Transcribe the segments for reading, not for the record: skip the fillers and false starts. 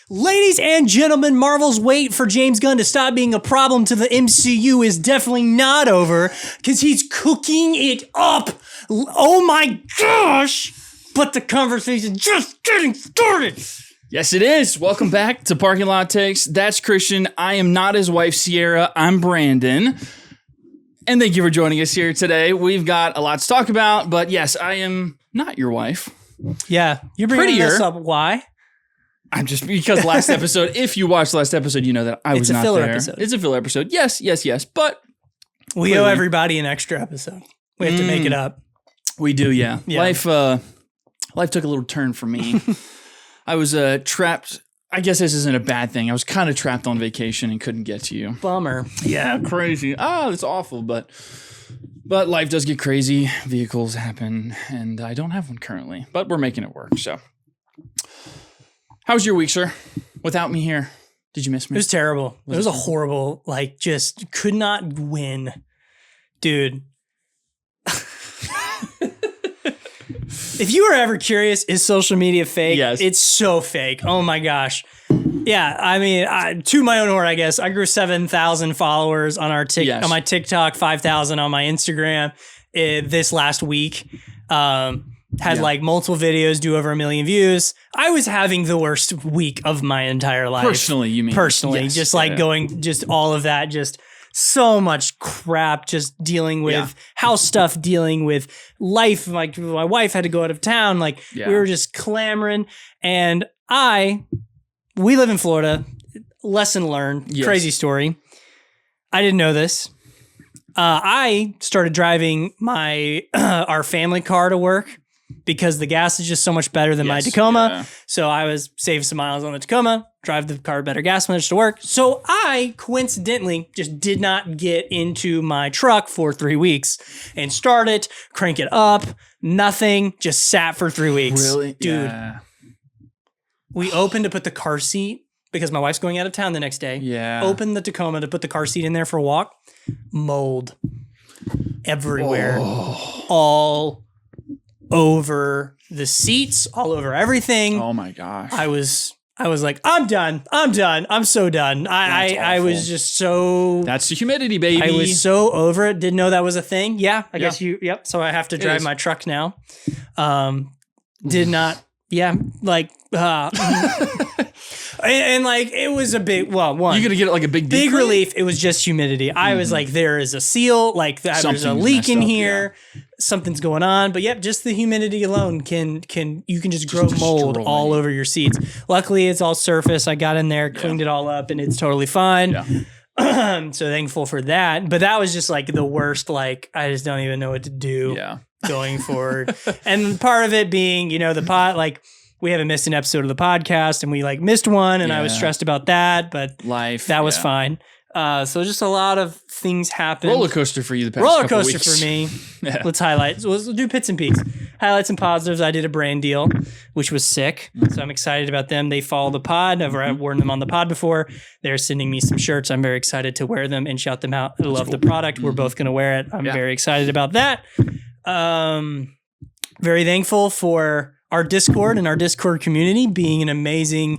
Ladies and gentlemen, Marvel's wait for James Gunn to stop being a problem to the MCU is definitely not over, because he's cooking it up. Oh my gosh! But the conversation's just getting started. Yes, it is. Welcome back to Parking Lot Takes. That's Christian. I am not his wife, Sierra. I'm Brandon. And thank you for joining us here today. We've got a lot to talk about, but yes, I am not your wife. Yeah, you're bringing this up. Why? I'm just because last episode, if you watched last episode, you know that I was not there. It's a filler episode. Yes. But we owe everybody an extra episode. We have to make it up. We do, yeah. Life took a little turn for me. I was trapped. I guess this isn't a bad thing. I was kind of trapped on vacation and couldn't get to you. Bummer. Yeah, crazy. It's awful, but life does get crazy. Vehicles happen, and I don't have one currently, but we're making it work. So, how was your week, sir? Without me here, did you miss me? It was terrible. It was a horrible, just could not win, dude. If you were ever curious, is social media fake? Yes. It's so fake. Oh my gosh. Yeah, I mean, to my own horn, I guess. I grew 7,000 followers on on my TikTok, 5,000 on my Instagram this last week. Had multiple videos do over 1 million views. I was having the worst week of my entire life. Personally, you mean? Personally, yes, going, just all of that, just so much crap, just dealing with house stuff, dealing with life. Like my wife had to go out of town. We were just clamoring. And we live in Florida. Lesson learned. Yes. Crazy story. I didn't know this. I started driving our family car to work because the gas is just so much better than my Tacoma. Yeah. So I was saving some miles on the Tacoma, drive the car better gas mileage to work. So I coincidentally just did not get into my truck for 3 weeks and start it, crank it up, nothing, just sat for 3 weeks. Really? Dude. Yeah. We opened to put the car seat because my wife's going out of town the next day. Yeah. Opened the Tacoma to put the car seat in there for a walk. Mold everywhere. Oh. All over the seats, all over everything. Oh my gosh. I was like, I'm done. I'm so done. I was just so... That's the humidity, baby. I was so over it. Didn't know that was a thing. Yeah, I guess so I have to drive my truck now. Did not... Yeah, and it was a big, one. You're going to get a big relief. It was just humidity. I was like, there is a seal, there's a leak in here. Yeah. Something's going on. But just the humidity alone you can just grow mold all over your seats. Luckily, it's all surface. I got in there, cleaned it all up, and it's totally fine. Yeah. So thankful for that. But that was just the worst, I just don't even know what to do. Yeah. Going forward. And part of it being, the pod, we haven't missed an episode of the podcast and we missed one and I was stressed about that, but that was fine. So just a lot of things happened. Roller coaster for you the past couple weeks. Roller coaster for me. Yeah. Let's do pits and peaks. Highlights and positives. I did a brand deal, which was sick. So I'm excited about them. They follow the pod. I've worn them on the pod before. They're sending me some shirts. I'm very excited to wear them and shout them out. I love the product. We're both going to wear it. I'm very excited about that. Very thankful for our Discord and our Discord community being an amazing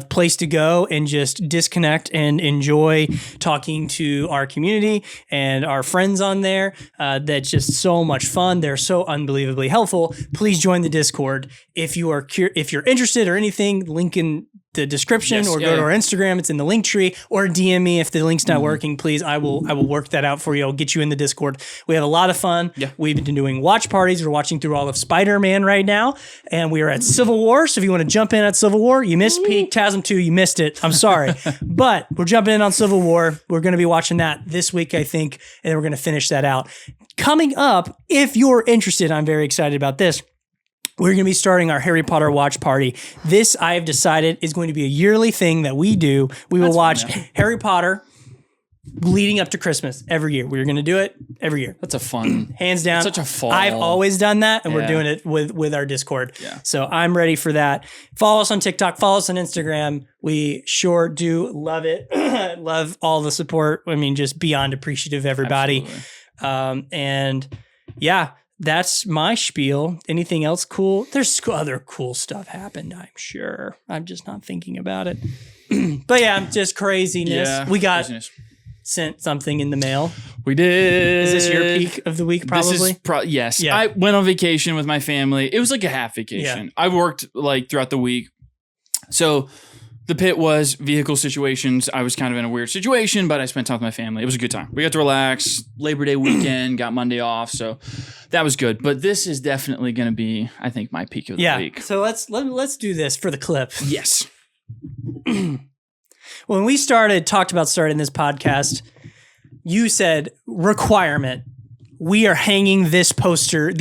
place to go and just disconnect and enjoy talking to our community and our friends on there. That's just so much fun. They're so unbelievably helpful. Please join the Discord if you are if you're interested or anything. Link in the description or go to our Instagram. It's in the link tree, or DM me if the link's not working. Please, I will work that out for you. I'll get you in the Discord. We have a lot of fun. Yeah. We've been doing watch parties. We're watching through all of Spider-Man right now, and we are at Civil War. So if you want to jump in at Civil War, you missed Peak TASM 2. You missed it. I'm sorry, but we're jumping in on Civil War. We're going to be watching that this week, I think, and then we're going to finish that out. Coming up, if you're interested, I'm very excited about this. We're going to be starting our Harry Potter watch party. This, I have decided, is going to be a yearly thing that we do. We will watch Harry Potter leading up to Christmas every year. We're going to do it every year. That's a fun. Hands down. That's such a fall. I've always done that, and we're doing it with our Discord. Yeah. So I'm ready for that. Follow us on TikTok. Follow us on Instagram. We sure do love it. Love all the support. I mean, just beyond appreciative, everybody. And yeah. that's my spiel. Anything else cool? There's other cool stuff happened, I'm sure. I'm just not thinking about it. But yeah, just craziness. Yeah, We got craziness. sent something in the mail. We did. Is this your peak of the week, probably? Yes. Yeah. I went on vacation with my family. It was like a half vacation. Yeah. I worked like throughout the week. So the pit was vehicle situations. I was kind of in a weird situation, but I spent time with my family. It was a good time. We got to relax. Labor Day weekend, got Monday off. So that was good. But this is definitely going to be, I think, my peak of the week. So let's do this for the clip. Yes. When we talked about starting this podcast, you said requirement. We are hanging this poster.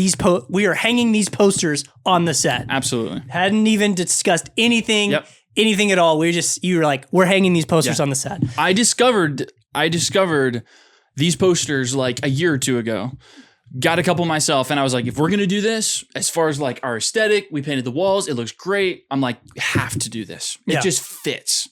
We are hanging these posters on the set. Absolutely. Hadn't even discussed anything. Yep. Anything at all. You were like, we're hanging these posters on the set. I discovered these posters like a year or two ago. Got a couple myself, and I was like, if we're gonna do this, as far as like our aesthetic, we painted the walls, it looks great. I'm like, have to do this. It just fits.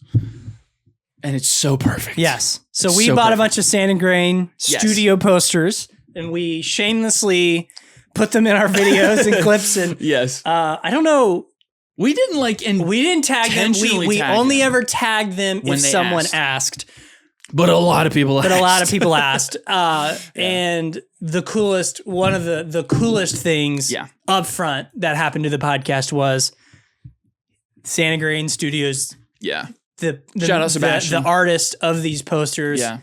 And it's so perfect. Yes. So we bought a bunch of Sand and Grain studio posters, and we shamelessly put them in our videos and clips. And yes. I don't know. We didn't we didn't tag them. We only ever tagged them if someone asked. But a lot of people asked. And the coolest, one of the coolest things up front that happened to the podcast was Sand and Grain Studios. Yeah. Shout out Sebastian. The artist of these posters. Yeah.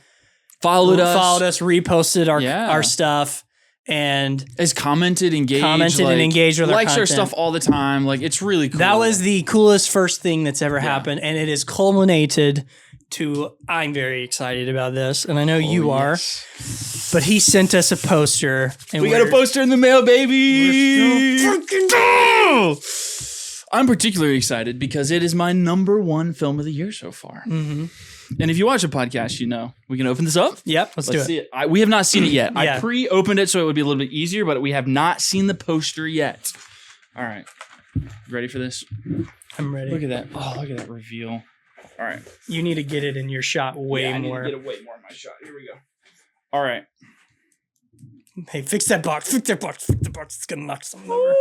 Followed us, reposted our stuff. And has commented, engaged and engaged with our likes content. our stuff all the time. Like, it's really cool. That was the coolest first thing that's ever happened, and it is culminated to. I'm very excited about this, and I know you are. But he sent us a poster, and we got a poster in the mail, baby. So freaking cool. I'm particularly excited because it is my #1 film of the year so far. Mm-hmm. And if you watch a podcast, you know we can open this up. Yep, let's do it. See it. We have not seen it yet. I pre-opened it so it would be a little bit easier, but we have not seen the poster yet. All right, you ready for this? I'm ready. Look at that! Oh, look at that reveal! All right, you need to get it in your shot way more. I need to get it way more in my shot. Here we go. All right. Hey, fix that box! Fix that box! Fix the box! It's gonna knock something over.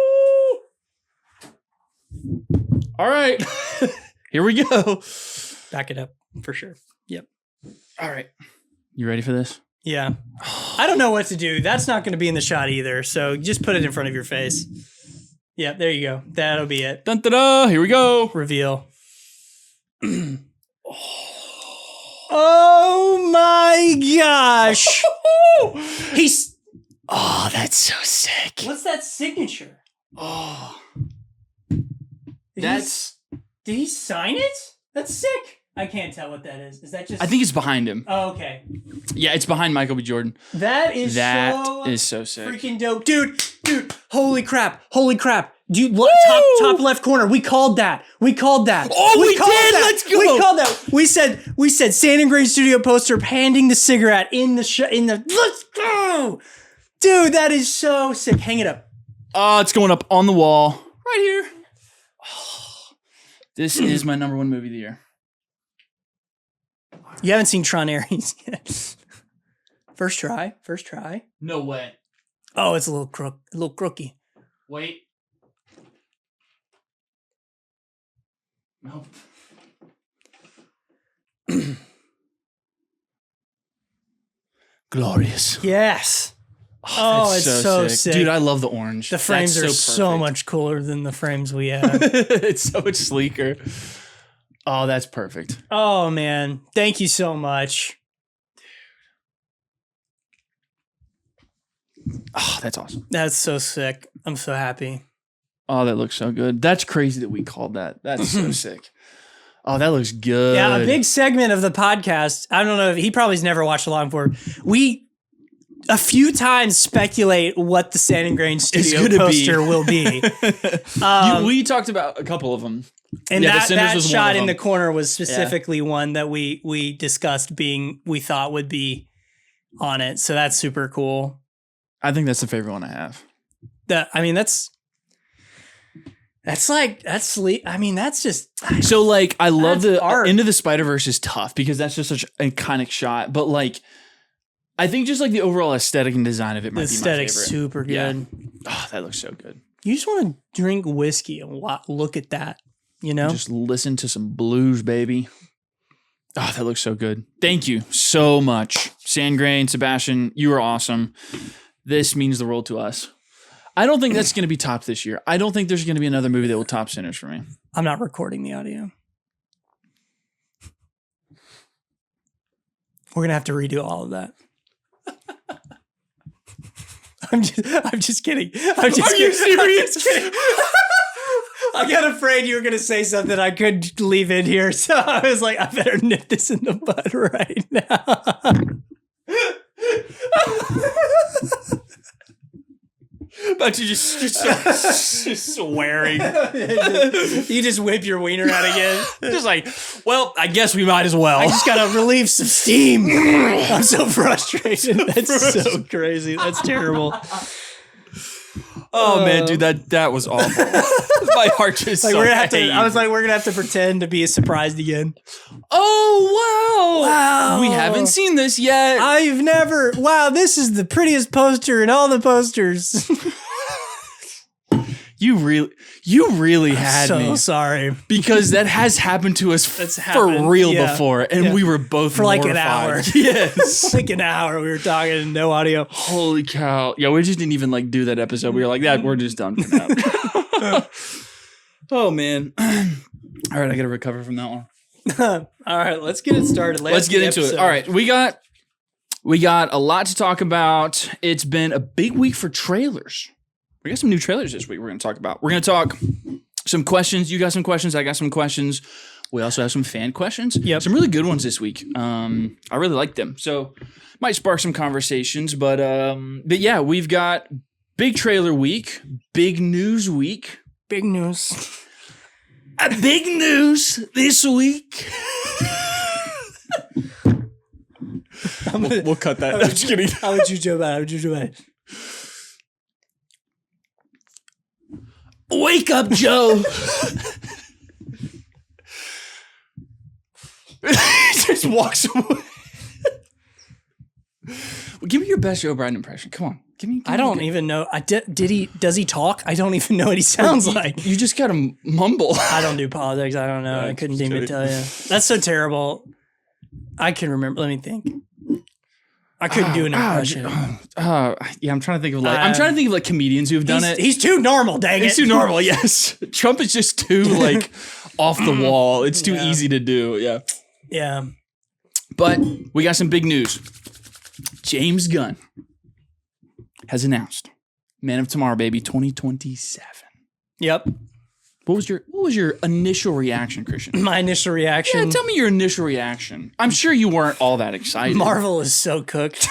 All right, here we go. Back it up for sure. Yep. All right. You ready for this? Yeah. I don't know what to do. That's not going to be in the shot either. So just put it in front of your face. Yeah, there you go. That'll be it. Dun, da, da. Here we go. Reveal. Oh my gosh. Oh, that's so sick. What's that signature? Oh. Did he sign it? That's sick. I can't tell what that is. Is that just... I think it's behind him. Oh, okay. Yeah, it's behind Michael B. Jordan. That is so sick. Freaking dope. Dude, holy crap. Dude, top left corner. We called that. Oh, we did. That. Let's go. We called that. We said Sand and Grain studio poster, handing the cigarette in the let's go. Dude, that is so sick. Hang it up. It's going up on the wall right here. Oh, this is my #1 movie of the year. You haven't seen Tron Ares yet. First try. No way. Oh, it's a little crooky. Wait. Nope. Glorious. Yes. Oh, it's so sick. Dude, I love the orange. The frames are so much cooler than the frames we have. It's so much sleeker. Oh, that's perfect. Oh, man. Thank you so much. Oh, that's awesome. That's so sick. I'm so happy. Oh, that looks so good. That's crazy that we called that. That's so sick. Oh, that looks good. Yeah, a big segment of the podcast. I don't know if he probably's never watched Along For. We a few times speculate what the Sand and Grain studio poster will be. We talked about a couple of them. And that shot in the corner was specifically one that we discussed we thought would be on it. So that's super cool. I think that's the favorite one I have. That's just so like I love the art. Into the Spider-Verse is tough because that's just such an iconic shot. But like I think just like the overall aesthetic and design of it might The be my aesthetic's favorite. super good. Yeah. Oh, that looks so good. You just want to drink whiskey and look at that, you know? Just listen to some blues, baby. Oh, that looks so good. Thank you so much. Sandgrain, Sebastian, you are awesome. This means the world to us. I don't think that's going to be topped this year. I don't think there's going to be another movie that will top Sinners for me. I'm not recording the audio. We're going to have to redo all of that. I'm just kidding. Are you serious? I got afraid you were going to say something I couldn't leave in here. So I was like, I better nip this in the bud right now. But you just swearing. You just whip your wiener out again. Just like, well, I guess we might as well. I just got to relieve some steam. I'm so frustrated. That's so crazy. That's terrible. Oh man, dude, that was awful. My heart just like we're gonna have to. I was like, we're gonna have to pretend to be surprised again. Oh wow! We haven't seen this yet. I've never. Wow, this is the prettiest poster in all the posters. You really had me. So sorry, because that has happened to us for real before, and we were both for like an hour. Yes, like an hour. We were talking and no audio. Holy cow! Yeah, we just didn't even like do that episode. We were like, we're just done for now. Oh man! All right, I gotta recover from that one. All right, let's get it started. Let's get into it. All right, we got a lot to talk about. It's been a big week for trailers. We got some new trailers this week we're going to talk about. We're going to talk some questions. You got some questions. I got some questions. We also have some fan questions. Yep. Some really good ones this week. I really like them. So might spark some conversations. But yeah, we've got big trailer week, big news week. Big news. Big news this week. We'll cut that. I'm just kidding. How would you do that? Wake up, Joe. Just walks away. Well, give me your best Joe Biden impression. Come on. Give me I don't even know. Does he talk? I don't even know what he sounds like. You just gotta mumble. I don't do politics. I don't know. I couldn't even tell you. That's so terrible. I can remember. Let me think. I couldn't do an impression. Yeah, I'm trying to think of like comedians who've done it. He's too normal, dang it. He's too normal, yes. Trump is just too like off the wall. It's too easy to do. Yeah. Yeah. But we got some big news. James Gunn has announced Man of Tomorrow, baby, 2027. Yep. What was your initial reaction, Christian? My initial reaction? Yeah, tell me your initial reaction. I'm sure you weren't all that excited. Marvel is so cooked.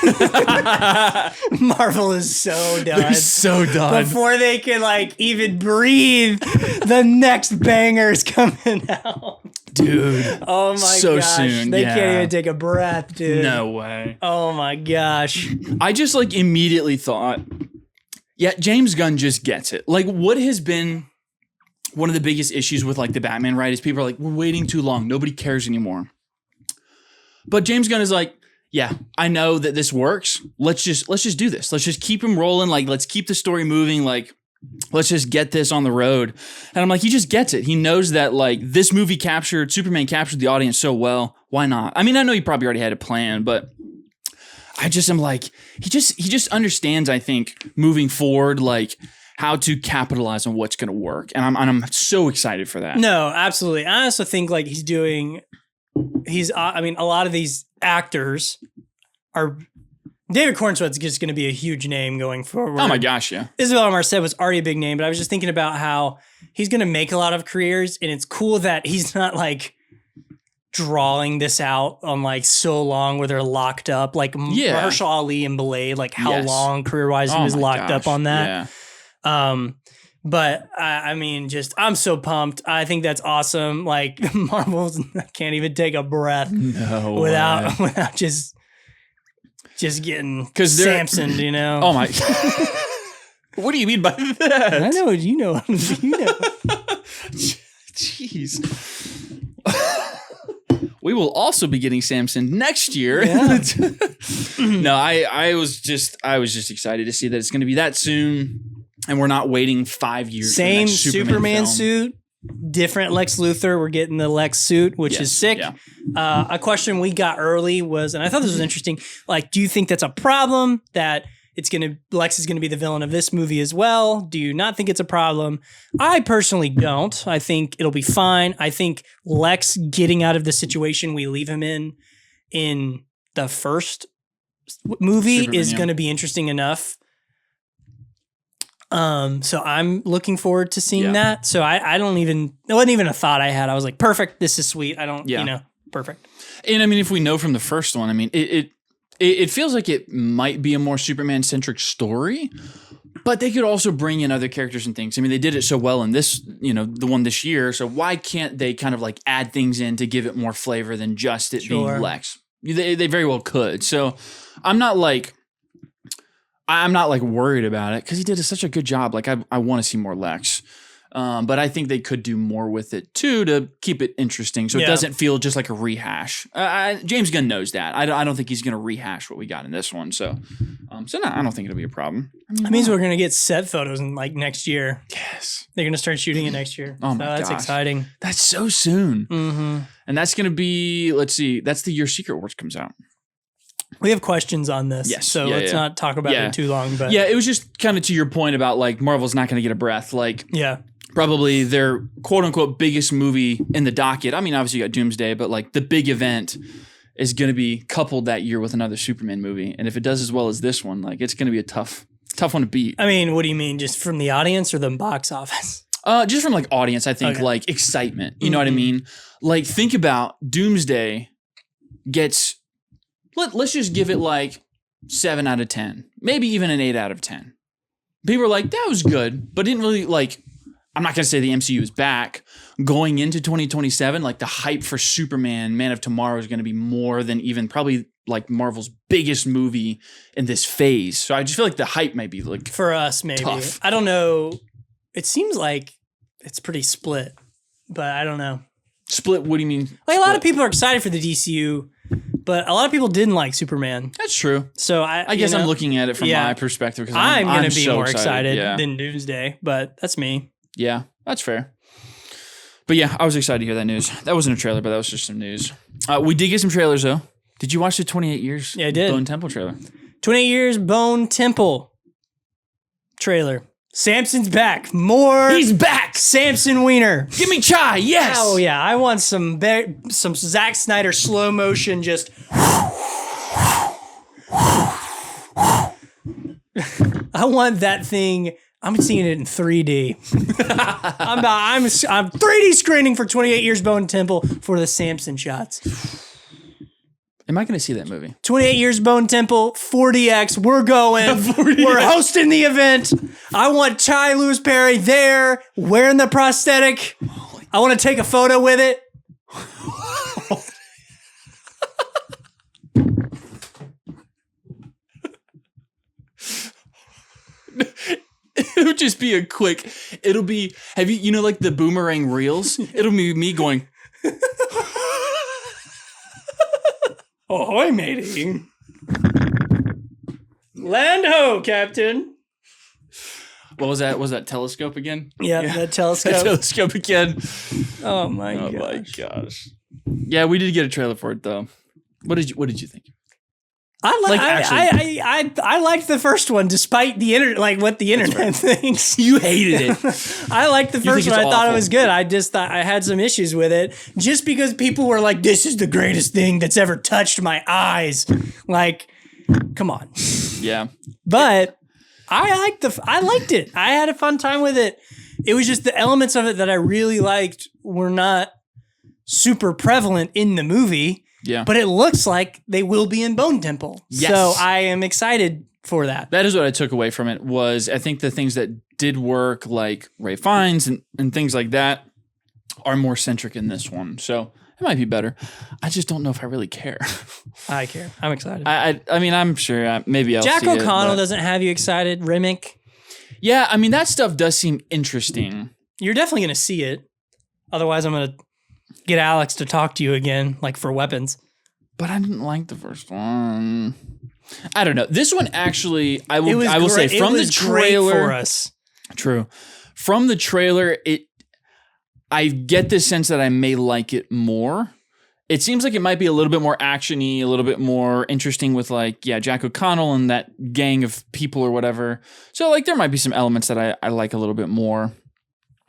Marvel is so done. They're so done. Before they can like even breathe, the next banger's coming out. Dude. Oh my so gosh. Soon. They can't even take a breath, dude. No way. Oh my gosh. I just like immediately thought, yeah, James Gunn just gets it. Like what has been one of the biggest issues with like the Batman, right, is people are like, we're waiting too long. Nobody cares anymore. But James Gunn is like, yeah, I know that this works. Let's just do this. Let's just keep him rolling. Like, let's keep the story moving. Like, let's just get this on the road. And I'm like, he just gets it. He knows that like this movie Superman captured the audience so well. Why not? I mean, I know he probably already had a plan, but I just am like, he just understands, I think, moving forward, like how to capitalize on what's going to work. And I'm so excited for that. No, absolutely. I also think like I mean, a lot of these actors are, David Cornsweet's just going to be a huge name going forward. Oh my gosh, yeah. Isabella Marcet was already a big name, but I was just thinking about how he's going to make a lot of careers, and it's cool that he's not like drawing this out on like so long where they're locked up. Like Mahershala Ali and Blade, like how long career-wise he was locked up on that. Yeah. But I mean, just I'm so pumped. I think that's awesome. Like Marvel can't even take a breath without just getting Samsoned, you know. Oh my! What do you mean by that? I know what you know. Jeez. We will also be getting Samson next year. Yeah. No, I was just excited to see that it's going to be that soon, and we're not waiting 5 years. Same for the next Superman film. suit, different Lex Luthor. We're getting the Lex suit, which is sick. Yeah. A question we got early was, and I thought this was interesting. Like, do you think that's a problem that Lex is gonna be the villain of this movie as well? Do you not think it's a problem? I personally don't. I think it'll be fine. I think Lex getting out of the situation we leave him in the first movie Superman, is gonna be interesting enough. So I'm looking forward to seeing that. So it wasn't even a thought I had. I was like, perfect. This is sweet. Perfect. And I mean, if we know from the first one, I mean, it feels like it might be a more Superman centric story, but they could also bring in other characters and things. I mean, they did it so well in this, the one this year. So why can't they kind of like add things in to give it more flavor than just it being Lex? They very well could. So I'm not like worried about it because he did such a good job. Like I want to see more Lex. But I think they could do more with it too to keep it interesting, so it doesn't feel just like a rehash. James Gunn knows that. I don't think he's going to rehash what we got in this one. So no, I don't think it'll be a problem. That means we're going to get set photos in like next year. Yes, they're going to start shooting it next year. Oh my gosh, that's exciting. That's so soon. Mm-hmm. And that's going to be. Let's see. That's the year Secret Wars comes out. We have questions on this, so let's not talk about it too long. But it was just kind of to your point about like Marvel's not going to get a breath. Like probably their quote unquote biggest movie in the docket. I mean, obviously you got Doomsday, but like the big event is going to be coupled that year with another Superman movie. And if it does as well as this one, like it's going to be a tough one to beat. I mean, what do you mean? Just from the audience or the box office? Just from like audience, I think like excitement. You know what I mean? Like think about Doomsday gets, let's just give it like 7 out of 10, maybe even an 8 out of 10. People are like, that was good, but didn't really like, I'm not going to say the MCU is back. Going into 2027, like the hype for Superman, Man of Tomorrow is going to be more than even probably like Marvel's biggest movie in this phase. So I just feel like the hype might be like for us, maybe. Tough. I don't know. It seems like it's pretty split, but I don't know. Split? What do you mean? Like a lot of people are excited for the DCU, but a lot of people didn't like Superman. That's true. So I guess I'm looking at it from my perspective because I'm going to be so more excited yeah. than Doomsday, but that's me. Yeah, that's fair. But yeah, I was excited to hear that news. That wasn't a trailer, but that was just some news. We did get some trailers though. Did you watch the 28 Years? Yeah, I did. Bone Temple trailer. 28 Years Bone Temple trailer. Samson's back. More. He's back. Samson Wiener. Give me chai. Yes. Oh yeah, I want some Zack Snyder slow motion. Just. I want that thing. I'm seeing it in 3D. I'm 3D screening for 28 Years Bone Temple for the Samson shots. Am I going to see that movie? 28 Years Bone Temple, 4DX. We're going. 4DX. We're hosting the event. I want Chai Lewis Perry there, wearing the prosthetic. I want to take a photo with it. It'll just be a quick. It'll be. Have you know like the boomerang reels? It'll be me going. Ahoy, matey. Land ho, Captain. What was that? Was that telescope again? Yeah, that telescope. That telescope again. Oh my gosh. My gosh. Yeah, we did get a trailer for it though. What did you think? I liked the first one, despite the internet, like what the internet thinks. You hated it. I liked the first one. I thought it was good. I just thought I had some issues with it, just because people were like, "This is the greatest thing that's ever touched my eyes." Like, come on. Yeah. But I liked it. I had a fun time with it. It was just the elements of it that I really liked were not super prevalent in the movie. Yeah. But it looks like they will be in Bone Temple. Yes. So I am excited for that. That is what I took away from it was I think the things that did work like Ray Fiennes and things like that are more centric in this one. So it might be better. I just don't know if I really care. I care. I'm excited. I mean, I'm sure maybe I'll Jack see O'Connell it, doesn't have you excited. Remick. Yeah, I mean, that stuff does seem interesting. You're definitely going to see it. Otherwise, I'm going to get Alex to talk to you again, like for weapons. But I didn't like the first one. I don't know. This one actually, I will say from the trailer for us. True. From the trailer, I get this sense that I may like it more. It seems like it might be a little bit more action-y, a little bit more interesting with Jack O'Connell and that gang of people or whatever. So there might be some elements that I like a little bit more.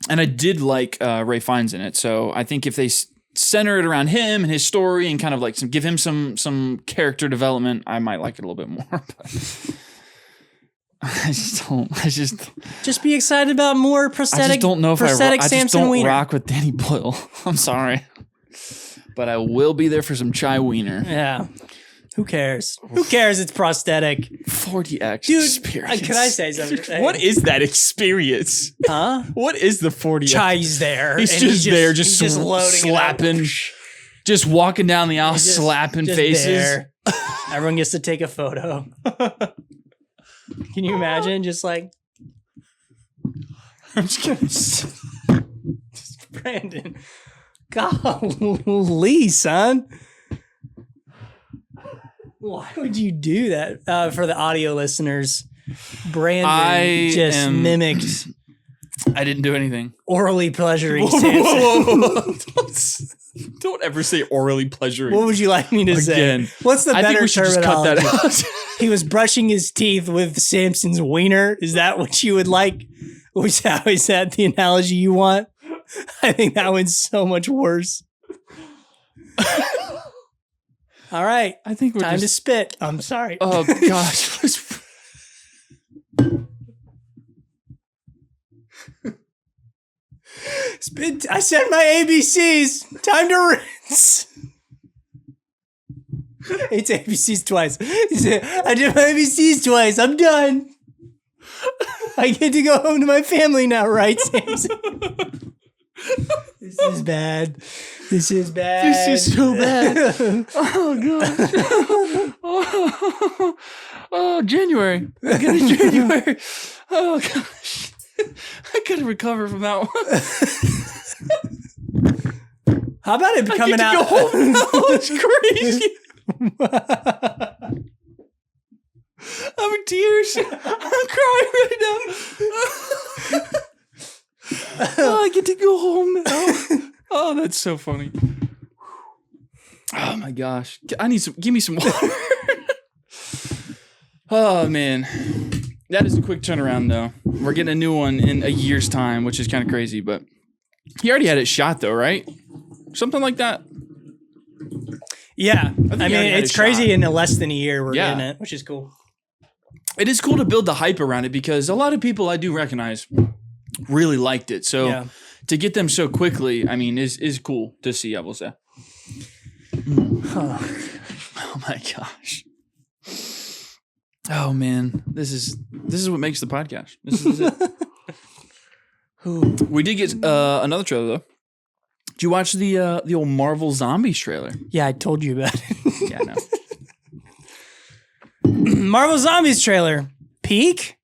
And I did like Ray Fiennes in it. So I think if they center it around him and his story and kind of give him some character development, I might like it a little bit more. But I just be excited about more prosthetic. I just don't know if I just don't Wiener. rock with Danny Boyle. I'm sorry, but I will be there for some chai wiener. Yeah. Who cares? Who cares? It's prosthetic. 40X Dude, experience. can I say something? What is that experience? Huh? What is the 40X? Chai's there. He's just loading slapping, just walking down the aisle, slapping faces. There. Everyone gets to take a photo. Can you imagine? Just I'm just gonna. Brandon. Golly, son. Why would you do that? For the audio listeners, Brandon mimicked. I didn't do anything. Orally pleasuring Samson. Whoa. Don't ever say orally pleasuring. What would you like me to say? What's the better I think we should terminology? just cut that out. He was brushing his teeth with Samson's wiener. Is that what you would like? Is that the analogy you want? I think that one's so much worse. All right. I think we're time to spit. I'm sorry. Oh, gosh. Spit. I said my ABCs. Time to rinse. It's ABCs twice. He said, I did my ABCs twice. I'm done. I get to go home to my family now, right, Samson? This is bad. This is bad. This is so bad. Oh, God. Oh, January. I got it January. Oh, gosh. I gotta recover from that one. How about it coming out? Go home now. It's crazy. I'm in tears. I'm crying right now. Oh, I get to go home now. Oh, that's so funny. Oh my gosh. Give me some water. Oh man. That is a quick turnaround though. We're getting a new one in a year's time, which is kind of crazy, but he already had it shot though, right? Something like that. Yeah. I mean, it's crazy shot. In less than a year we're getting it, which is cool. It is cool to build the hype around it because a lot of people I do recognize really liked it. So to get them so quickly, I mean, is cool to see, I will say. Oh my gosh. Oh man, this is what makes the podcast. This is it. We did get another trailer though. Did you watch the old Marvel Zombies trailer? Yeah, I told you about it. Yeah, I know. Marvel Zombies trailer. Peak?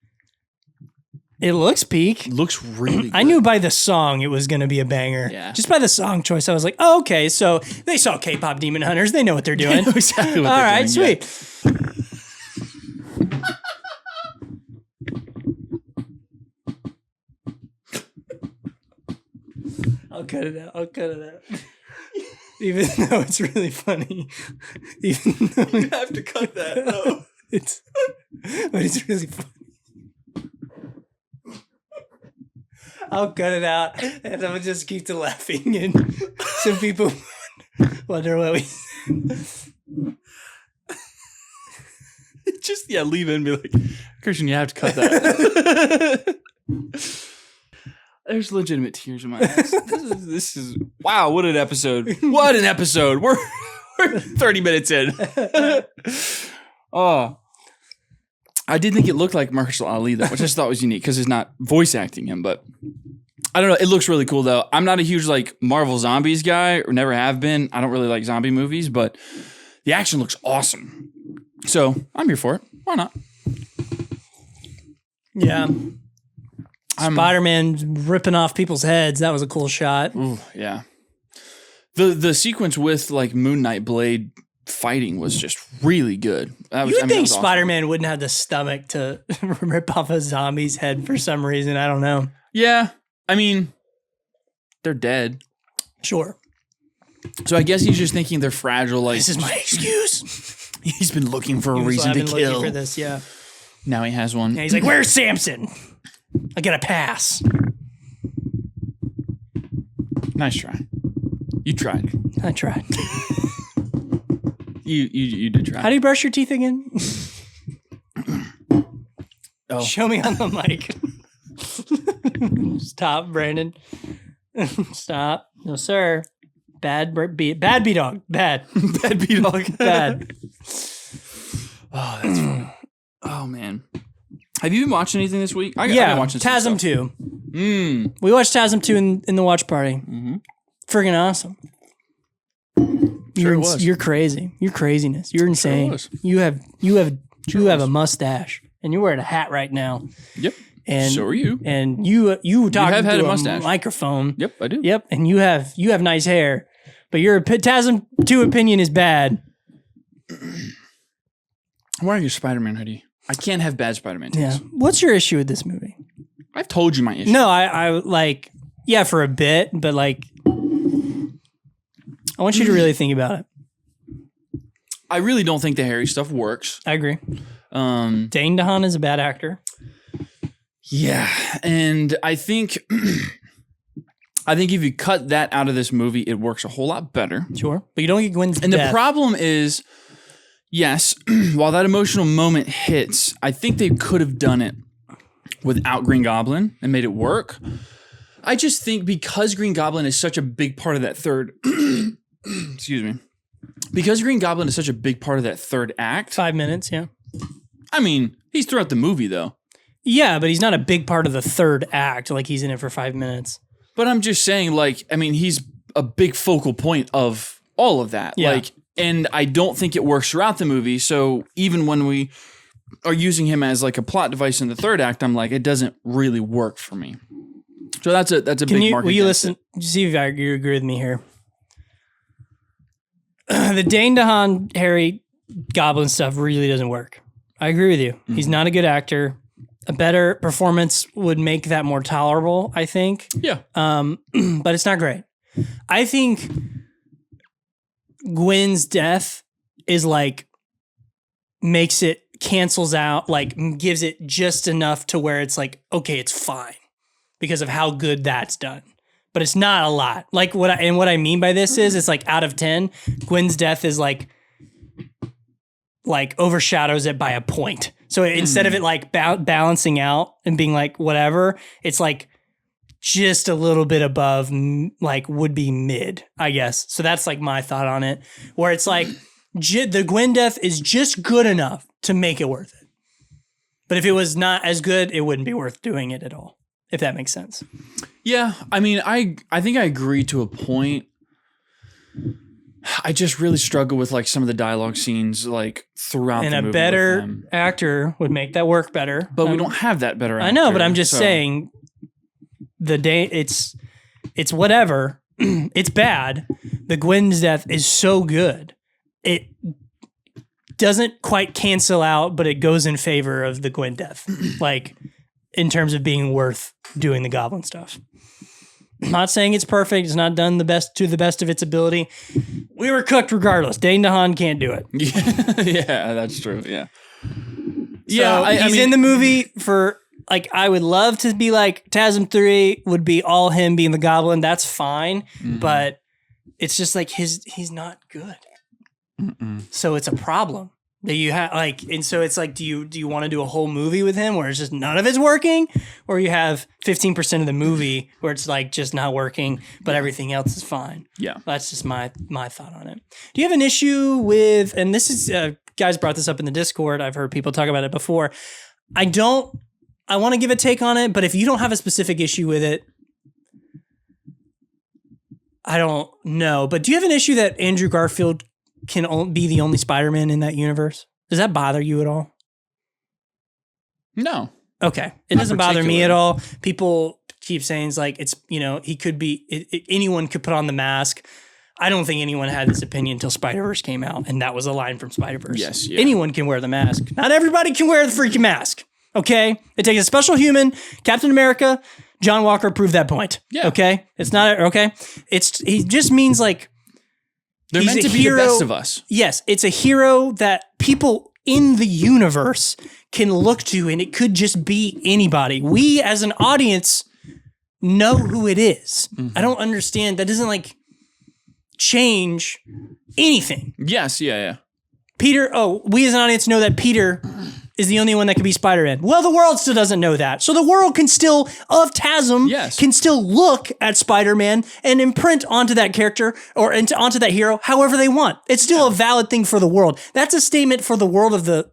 It looks peak. Looks really good. I knew by the song it was going to be a banger. Yeah. Just by the song choice, I was like, oh, okay, so they saw K-pop Demon Hunters. They know what they're doing. They know exactly what All they're right, doing. sweet. Yeah. I'll cut it out. Even though it's really funny. Even though you have to cut that, though. But it's really funny. I'll cut it out, and I'll just keep to laughing, and some people wonder what we. Just leave it and be like, Christian, you have to cut that. There's legitimate tears in my eyes. This is wow! What an episode! What an episode! We're 30 minutes in. Oh, I did think it looked like Marshall Ali though, which I just thought was unique because it's not voice acting him, but I don't know. It looks really cool though. I'm not a huge Marvel Zombies guy, or never have been. I don't really like zombie movies, but the action looks awesome. So I'm here for it. Why not? Yeah. Spider-Man ripping off people's heads. That was a cool shot. Ooh, yeah. The sequence with like Moon Knight Blade fighting was just really good. You would think Spider-Man wouldn't have the stomach to rip off a zombie's head for some reason. I don't know. Yeah. I mean, they're dead. Sure. So I guess he's just thinking they're fragile. Like, this is my excuse. He's been looking for a reason to kill. Looking for this, yeah. Now he has one. And he's like, where's Samson? I get a pass. Nice try. You tried. I tried. You did try. How do you brush your teeth again? Oh. Show me on the mic. Stop, Brandon. Stop. No, sir. Bad B-Dog. Bad. Bad B-Dog. Bad. Oh, that's funny. Oh, man. Have you been watching anything this week? I've been watching TASM 2. We watched TASM 2 in the watch party. Mm-hmm. Friggin' awesome. Sure it was. You're crazy. You're craziness. You're insane. Sure you have a mustache, and you're wearing a hat right now. Yep. And so are you. And you talk have had to a mustache. Microphone. Yep, I do. Yep. And you have nice hair, but your TASM 2 opinion is bad. I'm wearing your Spider-Man hoodie. I can't have bad Spider-Man takes. Yeah. What's your issue with this movie? I've told you my issue. No, I like, yeah, for a bit, but like, I want you to really think about it. I really don't think the Harry stuff works. I agree. Dane DeHaan is a bad actor. Yeah, and I think if you cut that out of this movie, it works a whole lot better. Sure, but you don't get Gwen's And death. The problem is, yes, while that emotional moment hits, I think they could have done it without Green Goblin and made it work. I just think because Green Goblin is such a big part of that third, excuse me, because Green Goblin is such a big part of that third act. 5 minutes, yeah. I mean, he's throughout the movie though. Yeah, but he's not a big part of the third act. Like he's in it for 5 minutes. But I'm just saying, like, I mean, he's a big focal point of all of that. Yeah. Like, and I don't think it works throughout the movie. So even when we are using him as like a plot device in the third act, I'm like, it doesn't really work for me. So that's a big mark. Will you listen? See if you agree with me here. The Dane DeHaan Harry Goblin stuff really doesn't work. I agree with you. Mm-hmm. He's not a good actor. A better performance would make that more tolerable, I think. Yeah. But it's not great. I think Gwen's death is like cancels out, like gives it just enough to where it's like, okay, it's fine because of how good that's done. But it's not a lot. Like what I mean by this is it's like out of 10, Gwen's death is like overshadows it by a point. So instead of it like balancing out and being like whatever, it's like just a little bit above like would be mid, I guess. So that's like my thought on it, where it's like the Gwen death is just good enough to make it worth it. But if it was not as good, it wouldn't be worth doing it at all, if that makes sense. Yeah, I mean, I think I agree to a point. I just really struggle with like some of the dialogue scenes like throughout the movie. And a better actor would make that work better. But we don't have that better actor. I know, but I'm just saying it's whatever. It's bad. The Gwen's death is so good. It doesn't quite cancel out, but it goes in favor of the Gwen death. Like in terms of being worth doing the Goblin stuff. I'm not saying it's perfect. It's not done to the best of its ability. We were cooked regardless. Dane DeHaan can't do it. Yeah, that's true. Yeah. So he's in the movie for like, I would love to be like TASM 3 would be all him being the Goblin. That's fine. Mm-hmm. But it's just like he's not good. Mm-mm. So it's a problem that you have like, and so it's like, do you want to do a whole movie with him where it's just none of it's working, or you have 15% of the movie where it's like just not working, but everything else is fine? Yeah, that's just my thought on it. Do you have an issue with? And this is guys brought this up in the Discord. I've heard people talk about it before. I want to give a take on it, but if you don't have a specific issue with it, I don't know. But do you have an issue that Andrew Garfield can be the only Spider-Man in that universe? Does that bother you at all? No. Okay. It doesn't bother me at all. People keep saying it's like, it's, he could be, anyone could put on the mask. I don't think anyone had this opinion until Spider-Verse came out, and that was a line from Spider-Verse. Yes, yeah. Anyone can wear the mask. Not everybody can wear the freaking mask. Okay? It takes a special human. Captain America, John Walker proved that point. Yeah. Okay? It's not, okay? He just means like, they're meant to be the best of us. Yes, it's a hero that people in the universe can look to, and it could just be anybody. We, as an audience, know who it is. I don't understand. That doesn't like change anything. Yes, yeah. Peter, we as an audience know that Peter is the only one that can be Spider-Man. Well, the world still doesn't know that. So the world can still, of TASM, can still look at Spider-Man and imprint onto that character or onto that hero however they want. It's still a valid thing for the world. That's a statement for the world of the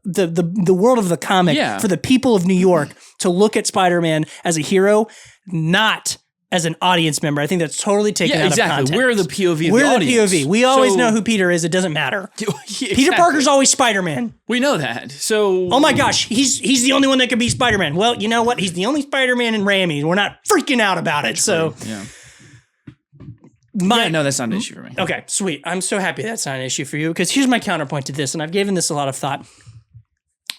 world of the comic, for the people of New York to look at Spider-Man as a hero, not as an audience member. I think that's totally taken out of context. We're the POV of the audience. We're the POV. We always know who Peter is. It doesn't matter. Peter Parker's always Spider-Man. We know that. So, oh my gosh, he's the only one that can be Spider-Man. Well, you know what? He's the only Spider-Man in Raimi. We're not freaking out about it. So, no, that's not an issue for me. Okay, sweet. I'm so happy that's not an issue for you, because here's my counterpoint to this, and I've given this a lot of thought.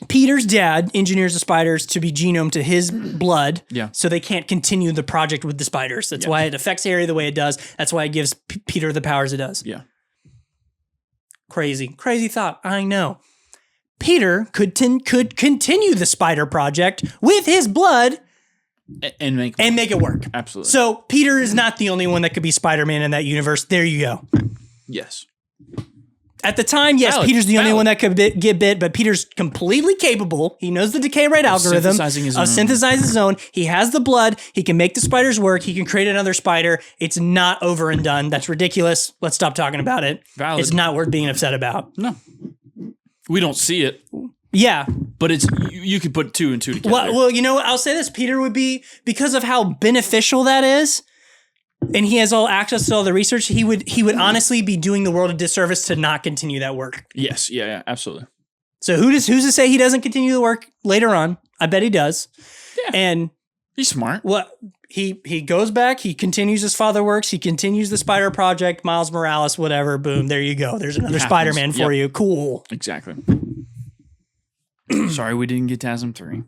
Peter's dad engineers the spiders to be genome to his blood, so they can't continue the project with the spiders. That's why it affects Harry the way it does. That's why it gives Peter the powers it does. Yeah. Crazy thought. I know. Peter could continue the spider project with his blood and make it work. Absolutely. So Peter is not the only one that could be Spider-Man in that universe. There you go. Yes. At the time, yes, Peter's the only one that could get bit, but Peter's completely capable. He knows the decay rate algorithm of synthesizing his own. He has the blood. He can make the spiders work. He can create another spider. It's not over and done. That's ridiculous. Let's stop talking about it. Valid. It's not worth being upset about. No. We don't see it. Yeah. But it's you could put two and two together. Well, you know what? I'll say this. Peter would be, because of how beneficial that is, and he has all access to all the research, he would honestly be doing the world a disservice to not continue that work. Yes, yeah, absolutely. So who's to say he doesn't continue the work later on? I bet he does. Yeah. And he's smart. Well, he goes back, he continues his father works, he continues the Spider Project, Miles Morales, whatever, boom, there you go. There's another Spider-Man for you. Cool. Exactly. Sorry we didn't get TASM 3.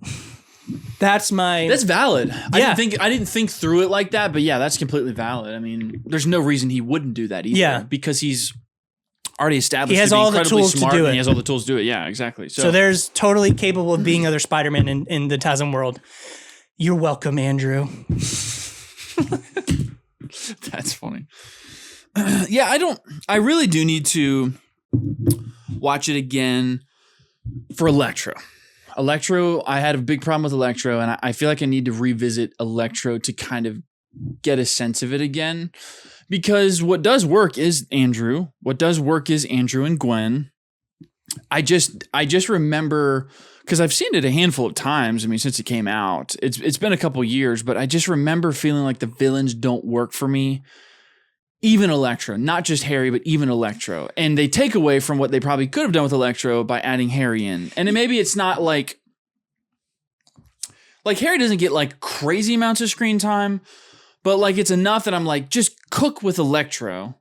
That's valid. I didn't think through it like that, but yeah, that's completely valid. I mean, there's no reason he wouldn't do that either. Yeah. Because he's already established. He has all the tools to do it. He has all the tools to do it. Yeah, exactly. So there's totally capable of being other Spider-Man in the TASM world. You're welcome, Andrew. That's funny. I really do need to watch it again for Electro. I had a big problem with Electro, and I feel like I need to revisit Electro to kind of get a sense of it again. Because what does work is Andrew. What does work is Andrew and Gwen. I just remember, because I've seen it a handful of times. I mean, since it came out, it's been a couple years, but I just remember feeling like the villains don't work for me. Even Electro, not just Harry, but even Electro. And they take away from what they probably could have done with Electro by adding Harry in. And maybe it's not like Harry doesn't get like crazy amounts of screen time, but like it's enough that I'm like, just cook with Electro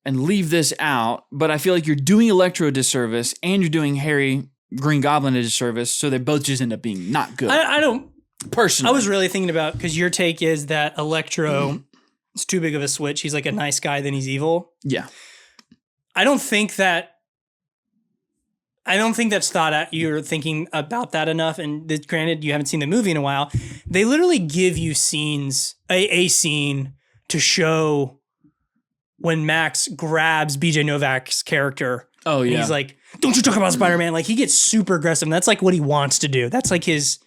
and leave this out. But I feel like you're doing Electro a disservice and you're doing Harry Green Goblin a disservice. So they both just end up being not good. I don't personally. I was really thinking about, because your take is that Electro it's too big of a switch. He's like a nice guy, then he's evil. Yeah. I don't think that's thought out. You're thinking about that enough. And granted, you haven't seen the movie in a while. They literally give you scenes, a scene to show when Max grabs BJ Novak's character. Oh, yeah. And he's like, don't you talk about Spider-Man. Like, he gets super aggressive. And that's like what he wants to do. That's like his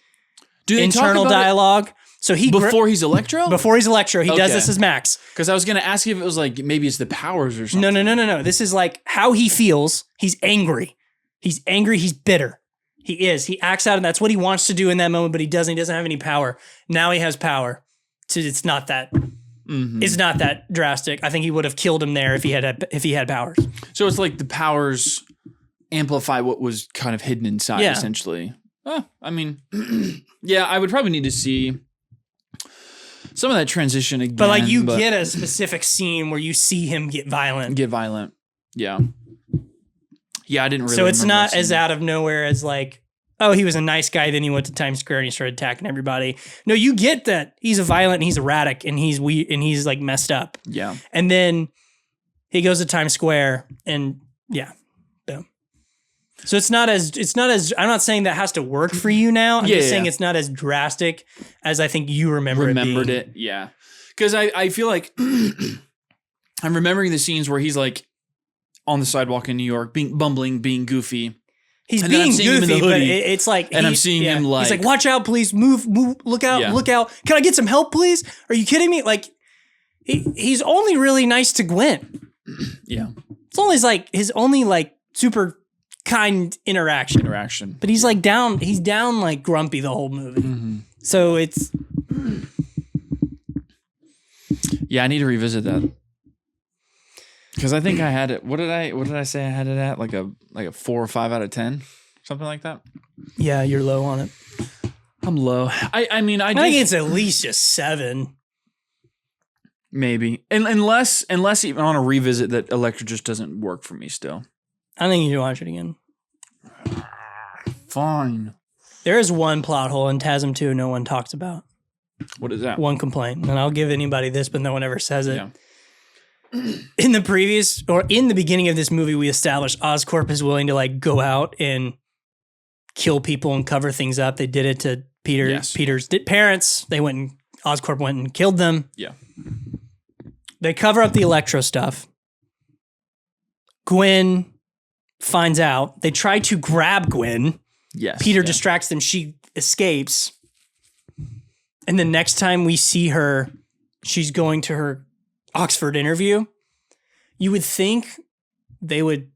internal dialogue. So before he's Electro? Before he's Electro, he does this as Max. Because I was going to ask you if it was like, maybe it's the powers or something. No. This is like how he feels. He's angry. He's angry. He's bitter. He is. He acts out, and that's what he wants to do in that moment, but he doesn't. He doesn't have any power. Now he has power. So it's not that. Mm-hmm. It's not that drastic. I think he would have killed him there if he had powers. So it's like the powers amplify what was kind of hidden inside, essentially. I mean, yeah, I would probably need to see some of that transition again. But like you get a specific scene where you see him get violent. Yeah. Yeah, I didn't really. So it's not as out of nowhere as like, oh, he was a nice guy, then he went to Times Square and he started attacking everybody. No, you get that he's a violent, and he's erratic, and he's weird, and he's like messed up. Yeah. And then he goes to Times Square, and yeah, boom. So it's not as. I'm not saying that has to work for you now. I'm just saying it's not as drastic as I think you remembered it. Yeah, because I feel like I'm remembering the scenes where he's like on the sidewalk in New York, being goofy. He's being goofy, but it's like, and I'm seeing him like, he's like, watch out, please, move, look out. Can I get some help, please? Are you kidding me? Like, he's only really nice to Gwen. Yeah, it's only like his only like super kind interaction. But he's like down. He's down like grumpy the whole movie. Mm-hmm. So it's. Yeah, I need to revisit that. Because I think I had it. What did I say I had it at? Like a 4 or 5 out of 10, something like that. Yeah, you're low on it. I'm low. I mean, I think it's at least a 7. Maybe, and unless even on a revisit that Electra just doesn't work for me still. I think you should watch it again. Fine. There is one plot hole in TASM 2 no one talks about. What is that? One complaint, and I'll give anybody this, but no one ever says it. Yeah. In the beginning of this movie, we established Oscorp is willing to like go out and kill people and cover things up. They did it to Peter's parents. Oscorp went and killed them. Yeah. They cover up the Electro stuff. Gwen finds out. They try to grab Gwen. Yes. Peter distracts them. She escapes. And the next time we see her, she's going to her Oxford interview. You would think they would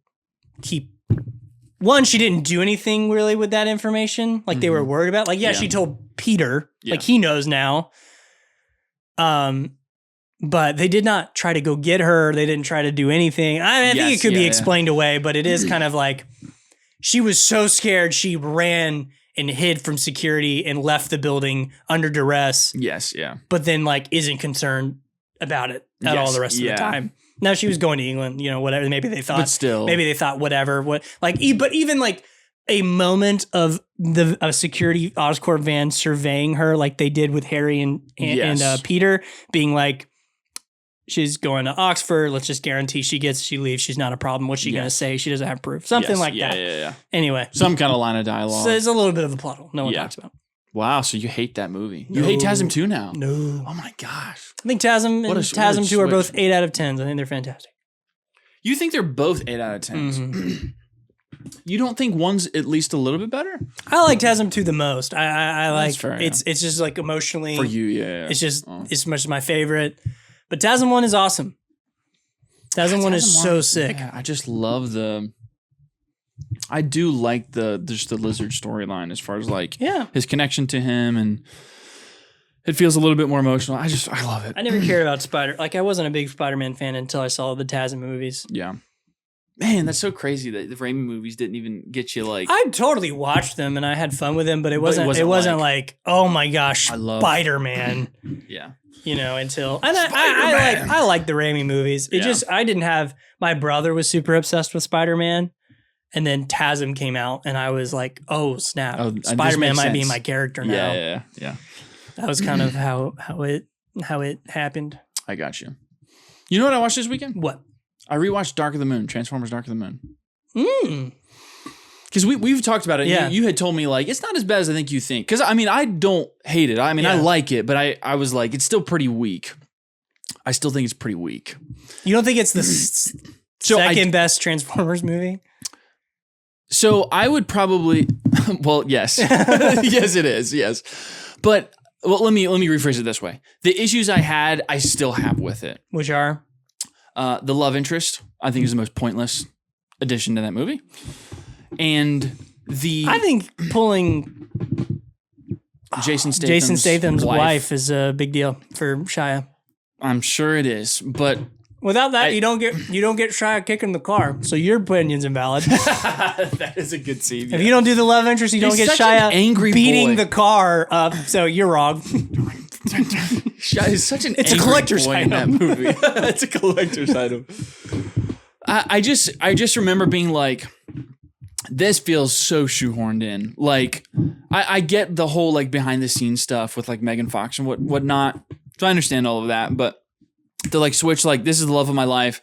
keep. One, she didn't do anything really with that information. Like they were worried about. Like, she told Peter. Yeah. Like he knows now. But they did not try to go get her. They didn't try to do anything. I think it could be explained away, but it is kind of like she was so scared she ran and hid from security and left the building under duress. Yes, yeah. But then like isn't concerned about it at all the rest of the time. Now she was going to England, whatever. Maybe they thought, but still, maybe they thought whatever. But even like a moment of a security Oscorp van surveying her, like they did with Harry and Peter, being like, she's going to Oxford. Let's just guarantee she leaves. She's not a problem. What's she going to say? She doesn't have proof. Something like that. Yeah. Anyway. Some kind of line of dialogue. So there's a little bit of a plot hole no one talks about. Wow, so you hate that movie. You hate TASM 2 now? No. Oh my gosh. I think TASM and TASM 2 are both 8 out of 10s. I think they're fantastic. You think they're both 8 out of 10s? Mm-hmm. You don't think one's at least a little bit better? I like TASM 2 the most. I like fair, it's just like emotionally. For you, yeah. It's just it's much my favorite. But TASM 1 is awesome. TASM 1 is so sick. Yeah, I just love I do like the lizard storyline as far as like his connection to him, and it feels a little bit more emotional. I love it. I never cared about I wasn't a big Spider-Man fan until I saw the TASM movies. Yeah. Man, that's so crazy that the Raimi movies didn't even get you like. I totally watched them and I had fun with them, but it wasn't like, oh my gosh, Spider-Man. Yeah. Until I like the Raimi movies. I didn't have, my brother was super obsessed with Spider-Man, and then TASM came out and I was like, oh snap, Spider-Man might be my character now. Yeah. That was kind of how it happened. I got you. You know what I watched this weekend? What? I rewatched Dark of the Moon, Transformers Dark of the Moon. Because we've talked about it. Yeah. You had told me like, it's not as bad as I think you think. Because I don't hate it. I like it, but I was like, it's still pretty weak. I still think it's pretty weak. You don't think it's the second best Transformers movie? So I would probably, well, yes. Yes, it is. Yes. But let me rephrase it this way. The issues I had, I still have with it. Which are? The love interest, I think, is the most pointless addition to that movie. And I think pulling Jason Statham's wife is a big deal for Shia. I'm sure it is, but without that, you don't get Shia kicking the car. So your opinion's invalid. That is a good scene. If you don't do the love interest, you don't get Shia beating the car up. So you're wrong. Shy is such an It's a angry collector's boy in that item. movie. It's a collector's item. I just remember being like, this feels so shoehorned in. Like, I get the whole like behind the scenes stuff with like Megan Fox and whatnot. So I understand all of that, but to like switch, like, this is the love of my life.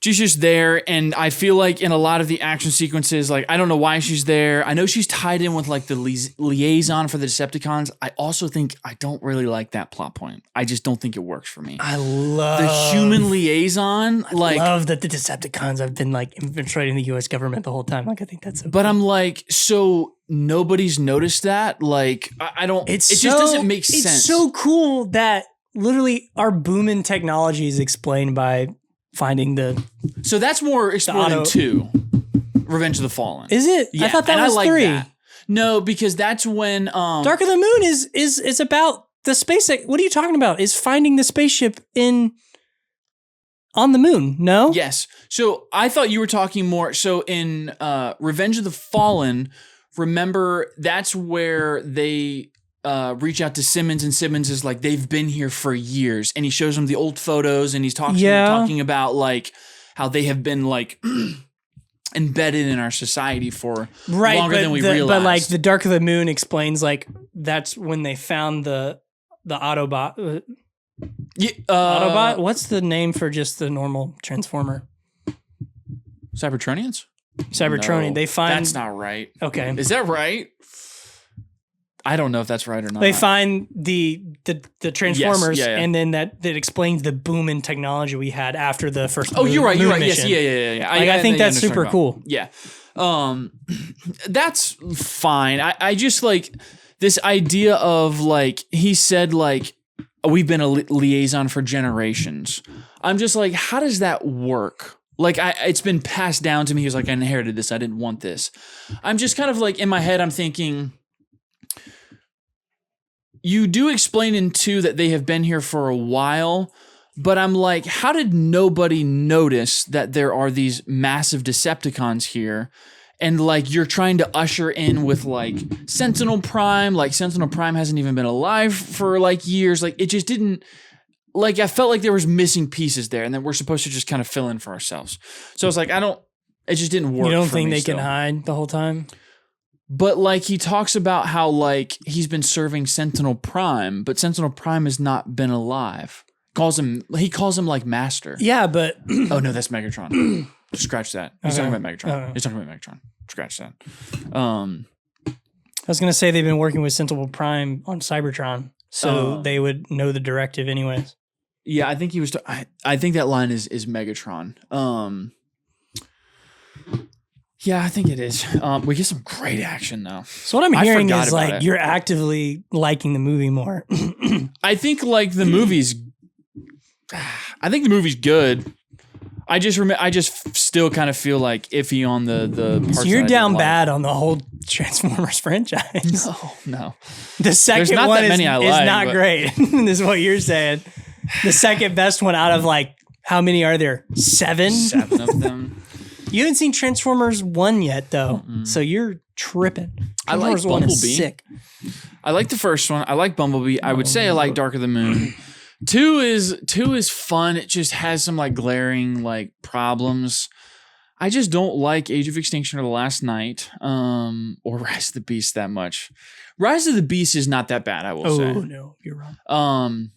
She's just there, and I feel like in a lot of the action sequences, like, I don't know why she's there. I know she's tied in with like the liaison for the Decepticons. I also think I don't really like that plot point. I just don't think it works for me. I love The human liaison, like, love that the Decepticons have been like infiltrating the U.S. government the whole time. Like, I think that's so but cool. I'm like, so nobody's noticed that? Like, I don't, it just doesn't make sense. It's so cool that literally our boom in technology is explained by finding the. So that's more explored in 2, Revenge of the Fallen. Is it? Yeah, I thought that and was I like 3. that. No, because that's when Dark of the Moon is about the space. What are you talking about? Is finding the spaceship on the moon? No. Yes. So I thought you were talking more. So in Revenge of the Fallen, remember that's where they reach out to Simmons, and Simmons is like, they've been here for years, and he shows them the old photos, and he's talking about like how they have been like embedded in our society for longer than we realized. But like the Dark of the Moon explains like that's when they found the Autobot. Autobot? What's the name for just the normal Transformer? Cybertronians? Cybertronian. No, they find that's not right. Okay. Is that right? I don't know if that's right or not. They find the Transformers, Yes, yeah. and then that explains the boom in technology we had after the first. Oh, you're right. You're right. Mission. Yes, yeah. I think that's super cool. Yeah, that's fine. I just like this idea of like, he said like, we've been a liaison for generations. I'm just like, how does that work? Like, it's been passed down to me. He was like, I inherited this. I didn't want this. I'm just kind of like, in my head, I'm thinking, you do explain in 2 that they have been here for a while, but I'm like, how did nobody notice that there are these massive Decepticons here? And like, you're trying to usher in with like Sentinel Prime. Like, Sentinel Prime hasn't even been alive for like years. Like, it just didn't, like, I felt like there was missing pieces there, and then we're supposed to just kind of fill in for ourselves. So I was like, it just didn't work. You don't for think me they still. can hide the whole time? But like, he talks about how like he's been serving Sentinel Prime, but Sentinel Prime has not been alive. He calls him like Master. Yeah, but oh no, that's Megatron. Scratch that. He's Okay. talking about Megatron. Okay. He's talking about Megatron. Scratch that. I was gonna say they've been working with Sentinel Prime on Cybertron, so they would know the directive anyways. Yeah, I think he was. I think that line is Megatron. Yeah, I think it is. We get some great action though. So what I'm hearing forgot is about like it. you're actively liking the movie more. I think like the movie's. I think the movie's good. I just still kind of feel like iffy on the parts. So you're that I down didn't like. bad on the whole Transformers franchise. No. The second not one that is, many I is like, not but- great. This is what you're saying. The second best one out of like, how many are there? 7? 7 of them. You haven't seen Transformers 1 yet though. So you're tripping. I like Transformers 1 is Bumblebee. sick. I like the first one. I like Bumblebee. I would say I like Dark of the Moon. 2 is fun. It just has some like glaring like problems. I just don't like Age of Extinction or The Last Night, or Rise of the Beast that much. Rise of the Beast is not that bad, I will say. Oh no, you're wrong.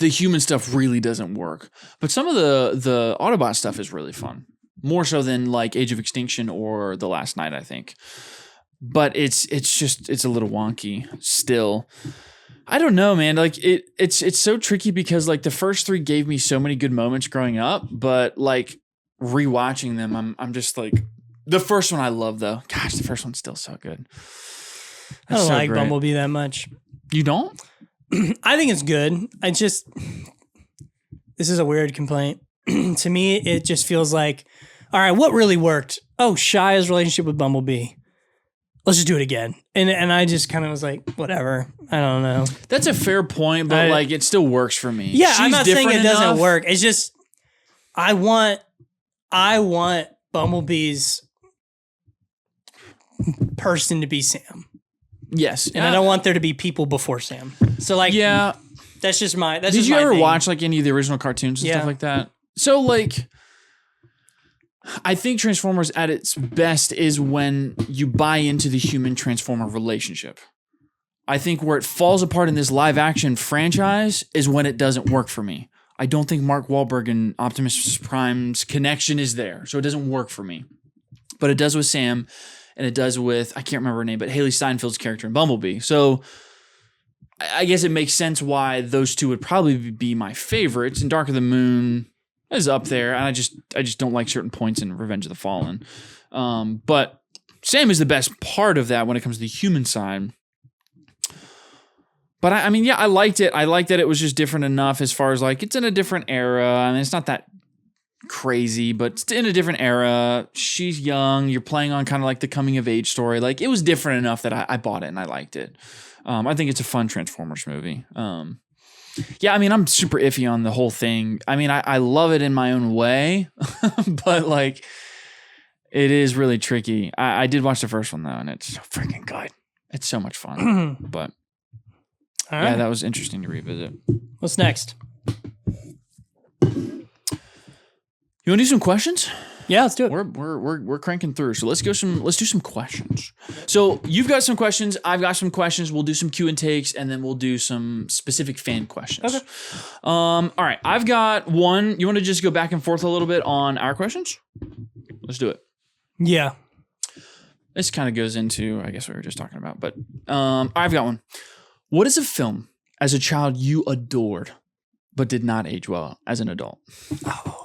The human stuff really doesn't work, but some of the Autobot stuff is really fun. More so than like Age of Extinction or The Last Night, I think. But it's a little wonky still. I don't know, man. Like it's so tricky because like the first 3 gave me so many good moments growing up, but like rewatching them, I'm just like, the first one I love though. Gosh, the first one's still so good. I don't so like great. Bumblebee that much. You don't? I think it's good. This is a weird complaint. To me, it just feels like, all right, what really worked? Oh, Shia's relationship with Bumblebee. Let's just do it again. And I just kind of was like, whatever. I don't know. That's a fair point, but like it still works for me. Yeah, I'm She's not saying it different doesn't enough. work. It's just I want Bumblebee's person to be Sam. Yes. And I don't want there to be people before Sam. So like, yeah, that's just my. Did you ever watch like any of the original cartoons and stuff like that? So like, I think Transformers at its best is when you buy into the human Transformer relationship. I think where it falls apart in this live action franchise is when it doesn't work for me. I don't think Mark Wahlberg and Optimus Prime's connection is there, so it doesn't work for me. But it does with Sam, and it does with, I can't remember her name, but Haley Steinfeld's character in Bumblebee. So I guess it makes sense why those two would probably be my favorites. And Dark of the Moon is up there, and I just don't like certain points in Revenge of the Fallen. But Sam is the best part of that when it comes to the human side. But I mean, yeah, I liked it. I liked that it was just different enough as far as like, it's in a different era. I mean, it's not that crazy, but it's in a different era. She's young. You're playing on kind of like the coming of age story. Like, it was different enough that I bought it and I liked it. I think it's a fun Transformers movie. Yeah, I mean, I'm super iffy on the whole thing. I mean, I love it in my own way, but like, it is really tricky. I did watch the first one though, and it's so freaking good. It's so much fun. But yeah, that was interesting to revisit. What's next? You want to do some questions? Yeah, let's do it. We're cranking through. So let's do some questions. So you've got some questions, I've got some questions. We'll do some Q and takes, and then we'll do some specific fan questions. Okay. All right, I've got one. You want to just go back and forth a little bit on our questions? Let's do it. Yeah. This kind of goes into, I guess, what we were just talking about, but I've got one. What is a film as a child you adored but did not age well as an adult? Oh.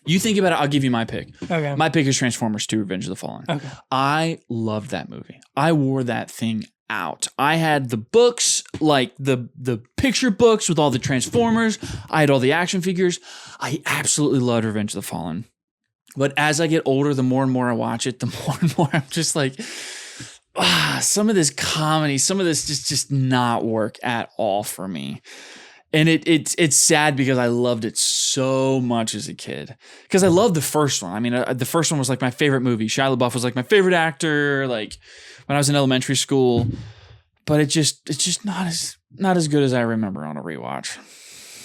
You think about it, I'll give you my pick. Okay. My pick is Transformers 2: Revenge of the Fallen. Okay. I loved that movie. I wore that thing out. I had the books, like the picture books with all the Transformers. I had all the action figures. I absolutely loved Revenge of the Fallen. But as I get older, the more and more I watch it, the more and more I'm just like, some of this comedy, some of this just not work at all for me. And it's sad because I loved it so much as a kid. Because I loved the first one. I mean, the first one was like my favorite movie. Shia LaBeouf was like my favorite actor, like when I was in elementary school. But it's just not as good as I remember on a rewatch.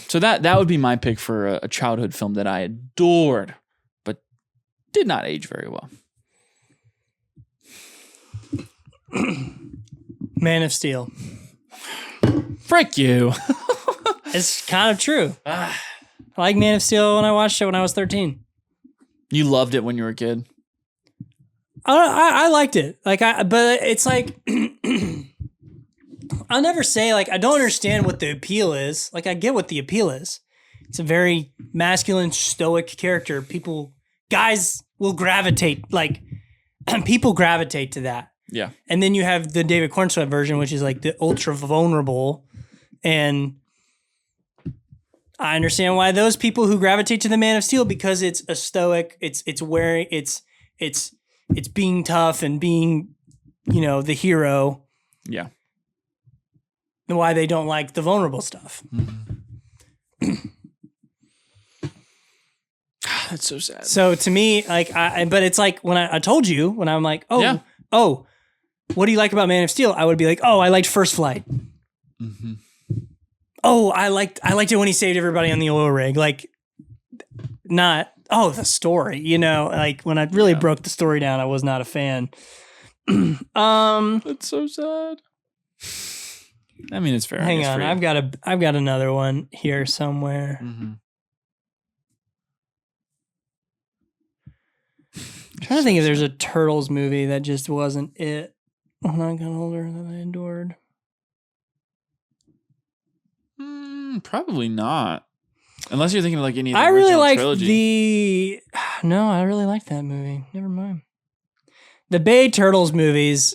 So that would be my pick for a childhood film that I adored, but did not age very well. Man of Steel. Frick you. It's kind of true. I like Man of Steel when I watched it when I was 13. You loved it when you were a kid? I liked it. But it's like, I'll never say, like, I don't understand what the appeal is. Like, I get what the appeal is. It's a very masculine, stoic character. Guys will gravitate, like, people gravitate to that. Yeah. And then you have the David Cornsweet version, which is like the ultra vulnerable. And I understand why those people who gravitate to the Man of Steel, because it's a stoic, it's being tough and being, the hero. Yeah. And why they don't like the vulnerable stuff. Mm-hmm. That's so sad. So to me, like, but it's like when I told you, when I'm like, oh, what do you like about Man of Steel? I would be like, oh, I liked First Flight. Mm-hmm. Oh, I liked it when he saved everybody on the oil rig. Like, not, the story, like when I really broke the story down, I was not a fan. That's so sad. I mean, it's fair. Hang on. I've got another one here somewhere. Mm-hmm. I'm trying to think if there's a Turtles movie that just wasn't it when I got older that I adored. Probably not. Unless you're thinking of like any of the I really original liked trilogy. No, I really liked that movie. Never mind. The Bay Turtles movies,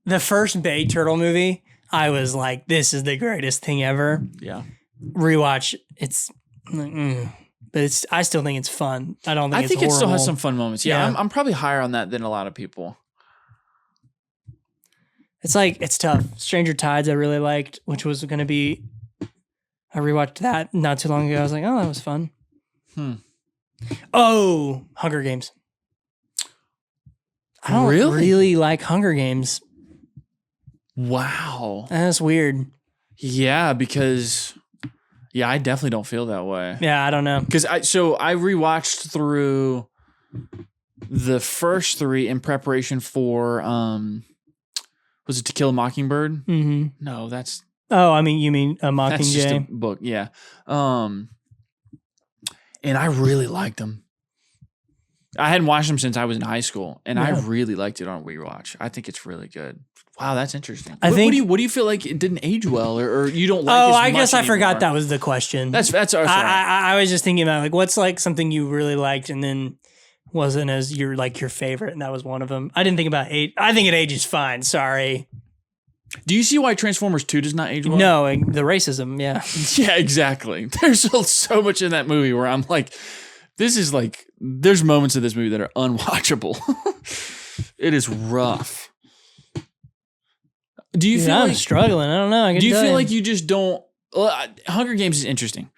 the first Bay Turtle movie, I was like, this is the greatest thing ever. Yeah. Rewatch, it's but I still think it's fun. I don't think it's horrible. It still has some fun moments. Yeah. I'm probably higher on that than a lot of people. It's like, it's tough. Stranger Tides I really liked, which was going to be, I rewatched that not too long ago. I was like, oh, that was fun. Oh, Hunger Games. I don't really like Hunger Games. Wow. That's weird. Yeah, because I definitely don't feel that way. Yeah, I don't know. Because I rewatched through the first 3 in preparation for was it To Kill a Mockingbird? Mm-hmm. No, that's you mean a Mockingjay? That's just a book, yeah. And I really liked them. I hadn't watched them since I was in high school, and I really liked it on rewatch. I think it's really good. Wow, that's interesting. What do you feel like it didn't age well, or you don't like? I guess I forgot that was the question. That's I was just thinking about like what's like something you really liked and then wasn't as your favorite, and that was one of them. I didn't think about age. I think it ages fine. Sorry. Do you see why Transformers 2 does not age well? No, the racism. Yeah. Yeah, exactly. There's so much in that movie where I'm like, this is like, there's moments of this movie that are unwatchable. It is rough. Do you feel I'm struggling? I don't know. Do you feel like you just don't? Hunger Games is interesting.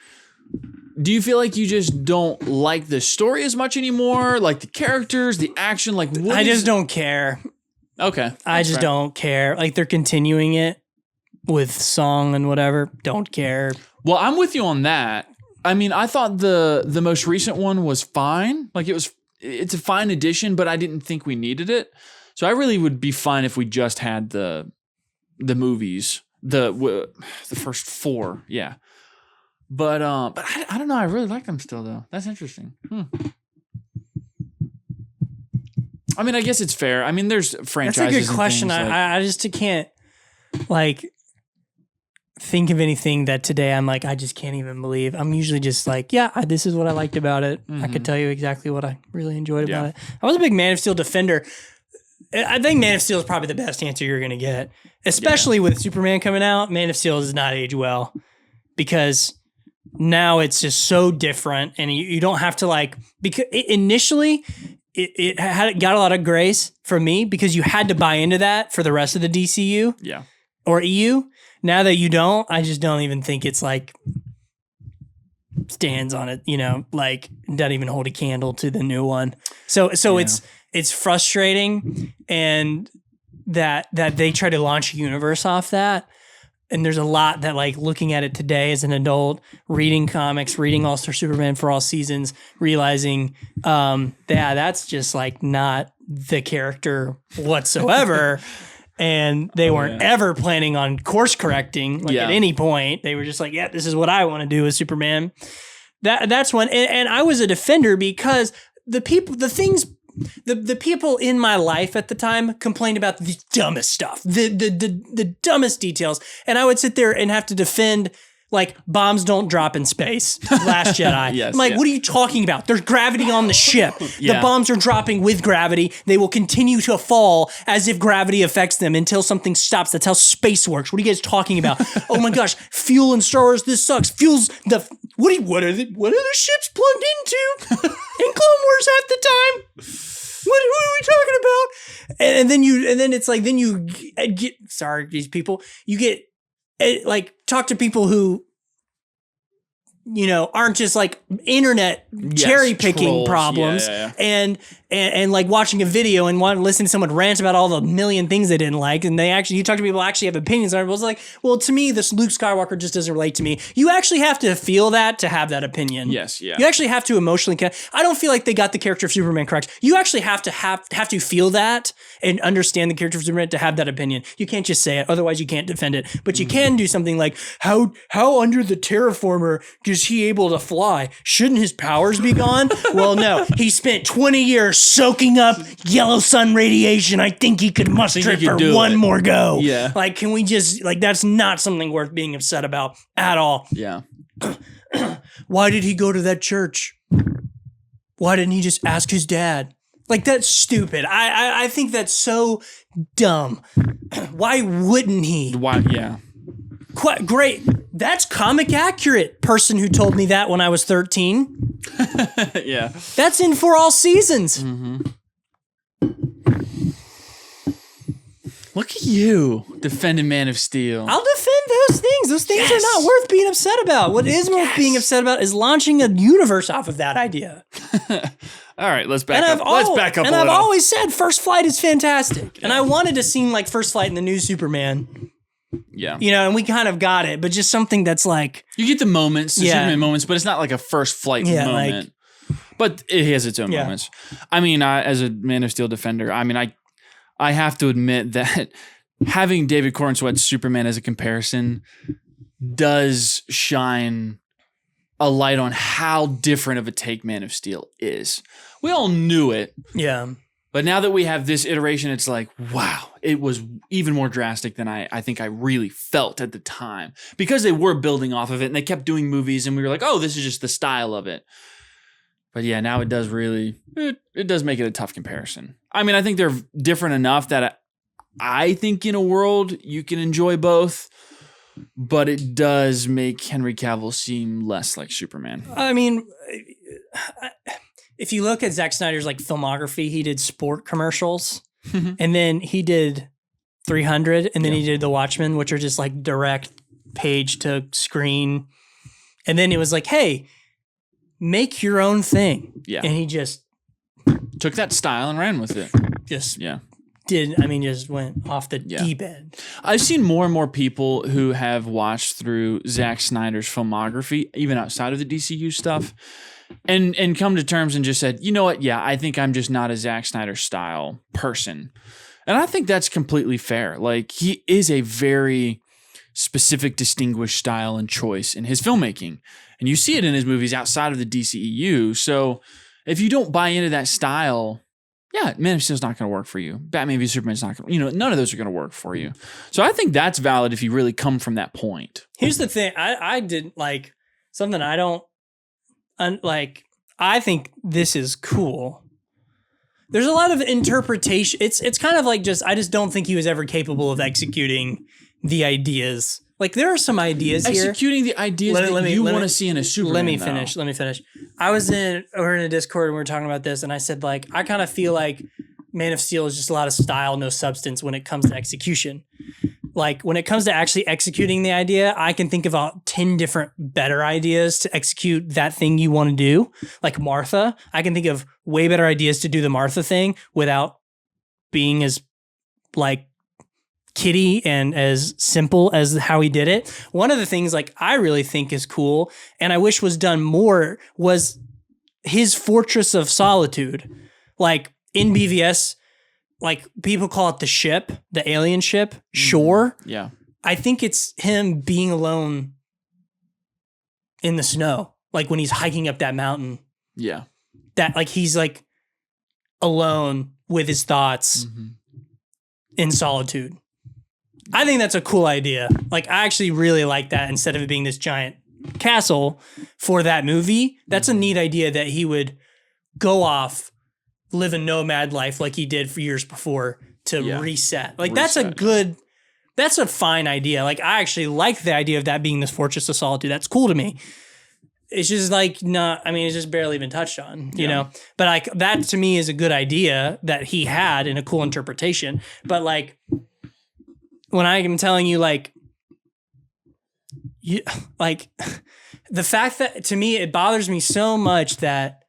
Do you feel like you just don't like the story as much anymore? Like the characters, the action, like what? I just don't care. Okay. I just don't care. Like they're continuing it with song and whatever. Don't care. Well, I'm with you on that. I mean, I thought the most recent one was fine. Like it's a fine addition, but I didn't think we needed it. So I really would be fine if we just had the movies, the first 4, yeah. But I don't know. I really like them still, though. That's interesting. I mean, I guess it's fair. I mean, there's franchises. That's a good question. I just can't like think of anything that today I'm like I just can't even believe. I'm usually just like, this is what I liked about it. Mm-hmm. I could tell you exactly what I really enjoyed about it. I was a big Man of Steel defender. I think Man of Steel is probably the best answer you're going to get, especially with Superman coming out. Man of Steel does not age well because now it's just so different, and you don't have to like because initially. It got a lot of grace from me because you had to buy into that for the rest of the DCU or EU. Now that you don't, I just don't even think it's like stands on it, like doesn't even hold a candle to the new one. So it's frustrating, and that they try to launch a universe off that. And there's a lot that, like, looking at it today as an adult, reading comics, reading All-Star Superman for all seasons, realizing, that's just, like, not the character whatsoever. And they weren't ever planning on course correcting, at any point. They were just like, this is what I want to do with Superman. That's when, and I was a defender because the people in my life at the time complained about the dumbest stuff, the dumbest details. And I would sit there and have to defend, like, bombs don't drop in space, Last Jedi. Yes, I'm like, what are you talking about? There's gravity on the ship. The bombs are dropping with gravity. They will continue to fall as if gravity affects them until something stops. That's how space works. What are you guys talking about? Oh my gosh, fuel in Star Wars, this sucks. What are the ships plugged into in Clone Wars at the time? What are we talking about? And then it's like, then you get, sorry, these people, you get, like, talk to people who, aren't just like internet cherry picking problems and like watching a video and want to listen to someone rant about all the million things they didn't like. And you talk to people who actually have opinions on it. It was like, well, to me, this Luke Skywalker just doesn't relate to me. You actually have to feel that to have that opinion. Yes. Yeah. You actually have to emotionally connect. I don't feel like they got the character of Superman correct. You actually have to feel that and understand the character of Superman to have that opinion. You can't just say it. Otherwise you can't defend it, but you can do something like how under the terraformer is he able to fly? Shouldn't his powers be gone? Well, no, he spent 20 years soaking up yellow sun radiation. I think he could muster it for one more go. Yeah. Like, can we just, like, that's not something worth being upset about at all. Yeah. Why did he go to that church? Why didn't he just ask his dad? Like, that's stupid. I think that's so dumb. Why wouldn't he? Why? Yeah. Quite great. That's comic accurate. Person who told me that when I was 13. Yeah. That's in for all seasons. Mm-hmm. Look at you defending Man of Steel. I'll defend those things. Those things are not worth being upset about. What is worth being upset about is launching a universe off of that idea. All right, let's back up. Let's back up. And I've always said First Flight is fantastic, and I wanted to seem like First Flight in the new Superman. Yeah, and we kind of got it, but just something that's like you get the moments, the Superman moments, but it's not like a First Flight moment. But it has its own moments. I mean, as a Man of Steel defender, I mean, I have to admit that having David Corenswet's Superman as a comparison does shine a light on how different of a take Man of Steel is. We all knew it. Yeah. But now that we have this iteration, it's like, wow, it was even more drastic than I think I really felt at the time. Because they were building off of it and they kept doing movies and we were like, oh, this is just the style of it. But yeah, now it does it does make it a tough comparison. I mean, I think they're different enough that I think in a world you can enjoy both, but it does make Henry Cavill seem less like Superman. I mean, if you look at Zack Snyder's like filmography, he did sport commercials and then he did 300 and then he did The Watchmen, which are just like direct page to screen. And then it was like, hey, make your own thing. Yeah. And he just took that style and ran with it. Just just went off the deep end. I've seen more and more people who have watched through Zack Snyder's filmography, even outside of the DCU stuff, and come to terms and just said, you know what? Yeah, I think I'm just not a Zack Snyder style person. And I think that's completely fair. Like, he is a very specific, distinguished style and choice in his filmmaking. And you see it in his movies outside of the DCEU. So if you don't buy into that style, yeah, Man of Steel's not going to work for you. Batman v Superman's not going to, none of those are going to work for you. So I think that's valid if you really come from that point. Here's the thing. I did like something I don't like. I think this is cool. There's a lot of interpretation. It's kind of like I just don't think he was ever capable of executing the ideas. Like, there are some ideas executing the ideas that you want to see in a Superman. Let me finish. We're in a Discord and we were talking about this, and I said, like, I kind of feel like Man of Steel is just a lot of style, no substance when it comes to execution. Like, when it comes to actually executing the idea, I can think about 10 different better ideas to execute that thing you want to do. Like Martha, I can think of way better ideas to do the Martha thing without being as, like, kitty and as simple as how he did it. One of the things like I really think is cool and I wish was done more was his Fortress of Solitude. Like in BVS, like people call it the ship, the alien ship, Shore. Yeah. I think it's him being alone in the snow. Like when he's hiking up that mountain. Yeah. That like he's like alone with his thoughts in solitude. I think that's a cool idea. Like, I actually really like that instead of it being this giant castle for that movie. That's a neat idea that he would go off, live a nomad life like he did for years before to reset. Like, that's a fine idea. Like, I actually like the idea of that being this Fortress of Solitude. That's cool to me. It's just like, it's just barely been touched on, you know? But like, that to me is a good idea that he had in a cool interpretation. But like, when I am telling you, like, the fact that to me it bothers me so much that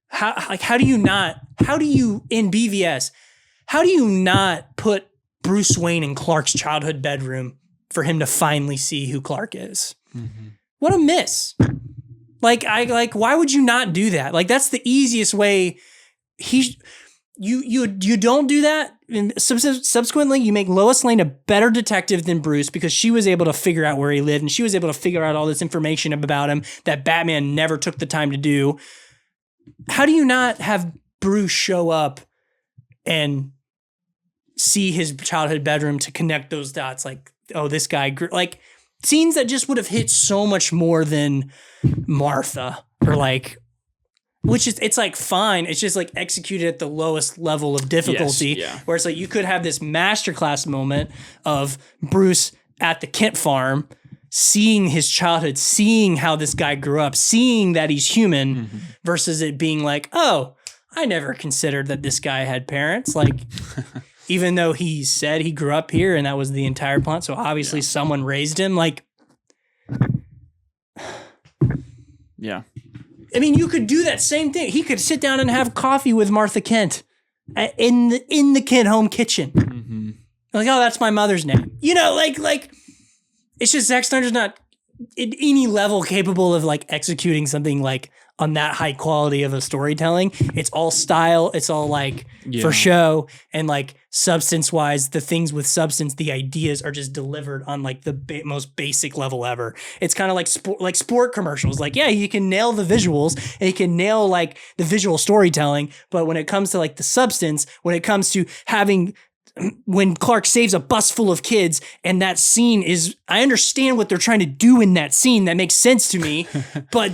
how do you in BVS, how do you not put Bruce Wayne in Clark's childhood bedroom for him to finally see who Clark is? What a miss! Like why would you not do that? Like that's the easiest way. You don't do that. And subsequently, you make Lois Lane a better detective than Bruce because she was able to figure out where he lived and she was able to figure out all this information about him that Batman never took the time to do. How do you not have Bruce show up and see his childhood bedroom to connect those dots? Like, oh, this guy grew. Like, scenes that just would have hit so much more than Martha or like... Which is, it's like fine. It's just like executed at the lowest level of difficulty. Where it's like you could have this masterclass moment of Bruce at the Kent farm, seeing his childhood, seeing how this guy grew up, seeing that he's human, versus it being like, oh, I never considered that this guy had parents. Like, even though he said he grew up here and that was the entire plot, so obviously someone raised him. Like, yeah. I mean, you could do that same thing. He could sit down and have coffee with Martha Kent in the Kent home kitchen. Mm-hmm. Like, oh, that's my mother's name. You know, like it's just Zack Snyder's not at any level capable of like executing something like on that high quality of a storytelling. It's all style. It's all like for show, and like substance wise, the things with substance, the ideas are just delivered on like the most basic level ever. It's kind of like sport commercials. Like, yeah, you can nail the visuals and you can nail like the visual storytelling. But when it comes to like the substance, when it comes to when Clark saves a bus full of kids and that scene is, I understand what they're trying to do in that scene. That makes sense to me. But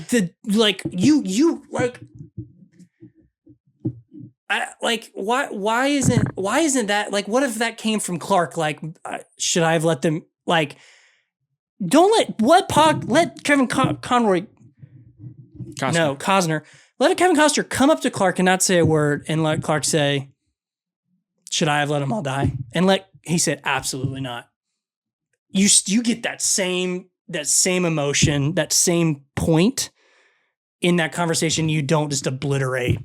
why isn't that like, what if that came from Clark? Like, should I have let them like, let Kevin Costner, let Kevin Costner come up to Clark and not say a word and let Clark say, should I have let them all die? And he said, absolutely not. You get that same emotion, that same point in that conversation. You don't just obliterate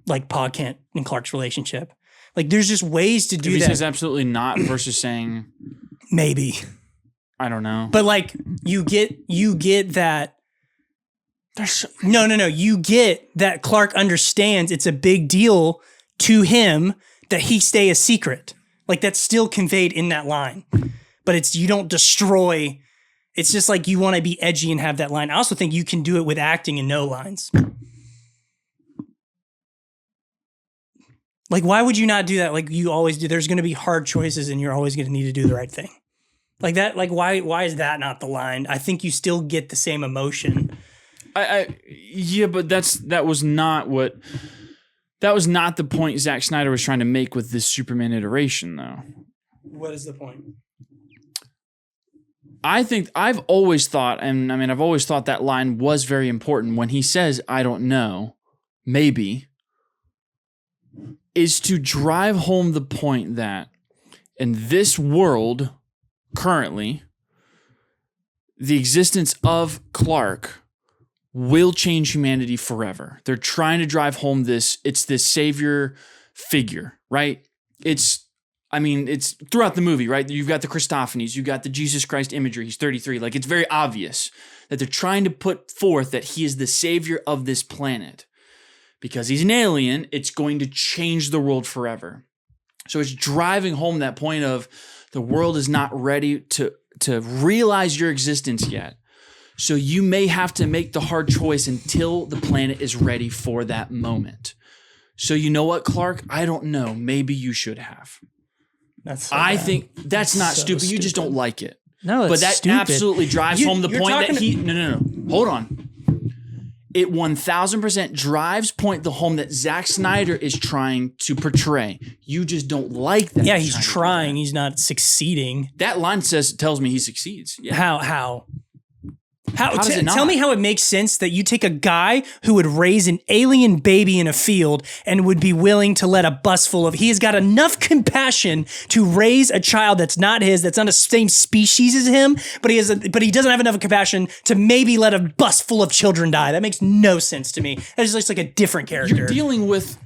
like Pa Kent and Clark's relationship. Like there's just ways to do that. He says absolutely not versus saying maybe. I don't know. But like you get that. No. You get that Clark understands it's a big deal to him that he stay a secret. Like that's still conveyed in that line, but you don't destroy. It's just like you want to be edgy and have that line. I also think you can do it with acting and no lines. Like, why would you not do that? Like you always do. There's going to be hard choices and you're always going to need to do the right thing. Like that, like why is that not the line? I think you still get the same emotion. Yeah, but that was not the point Zack Snyder was trying to make with this Superman iteration, though. What is the point? I think I've always thought that line was very important when he says, I don't know, maybe, is to drive home the point that in this world, currently, the existence of Clark will change humanity forever. They're trying to drive home it's this savior figure, right? It's throughout the movie, right? You've got the Christophanies, you've got the Jesus Christ imagery. He's 33. Like, it's very obvious that they're trying to put forth that he is the savior of this planet. Because he's an alien, it's going to change the world forever. So it's driving home that point of the world is not ready to realize your existence yet. So you may have to make the hard choice until the planet is ready for that moment. So you know what, Clark? I don't know. Maybe you should have. I think that's not so stupid. You just don't like it. No, but that stupid. Absolutely drives home the point that he. No. Hold on. It 1000% drives the home that Zack Snyder is trying to portray. You just don't like that. Yeah, he's trying. He's not succeeding. That line tells me he succeeds. Yeah. How does it not? Tell me how it makes sense that you take a guy who would raise an alien baby in a field and would be willing to let a bus full of. He has got enough compassion to raise a child that's not his, that's not the same species as him, but he doesn't have enough compassion to maybe let a bus full of children die. That makes no sense to me. That's just like a different character. You're dealing with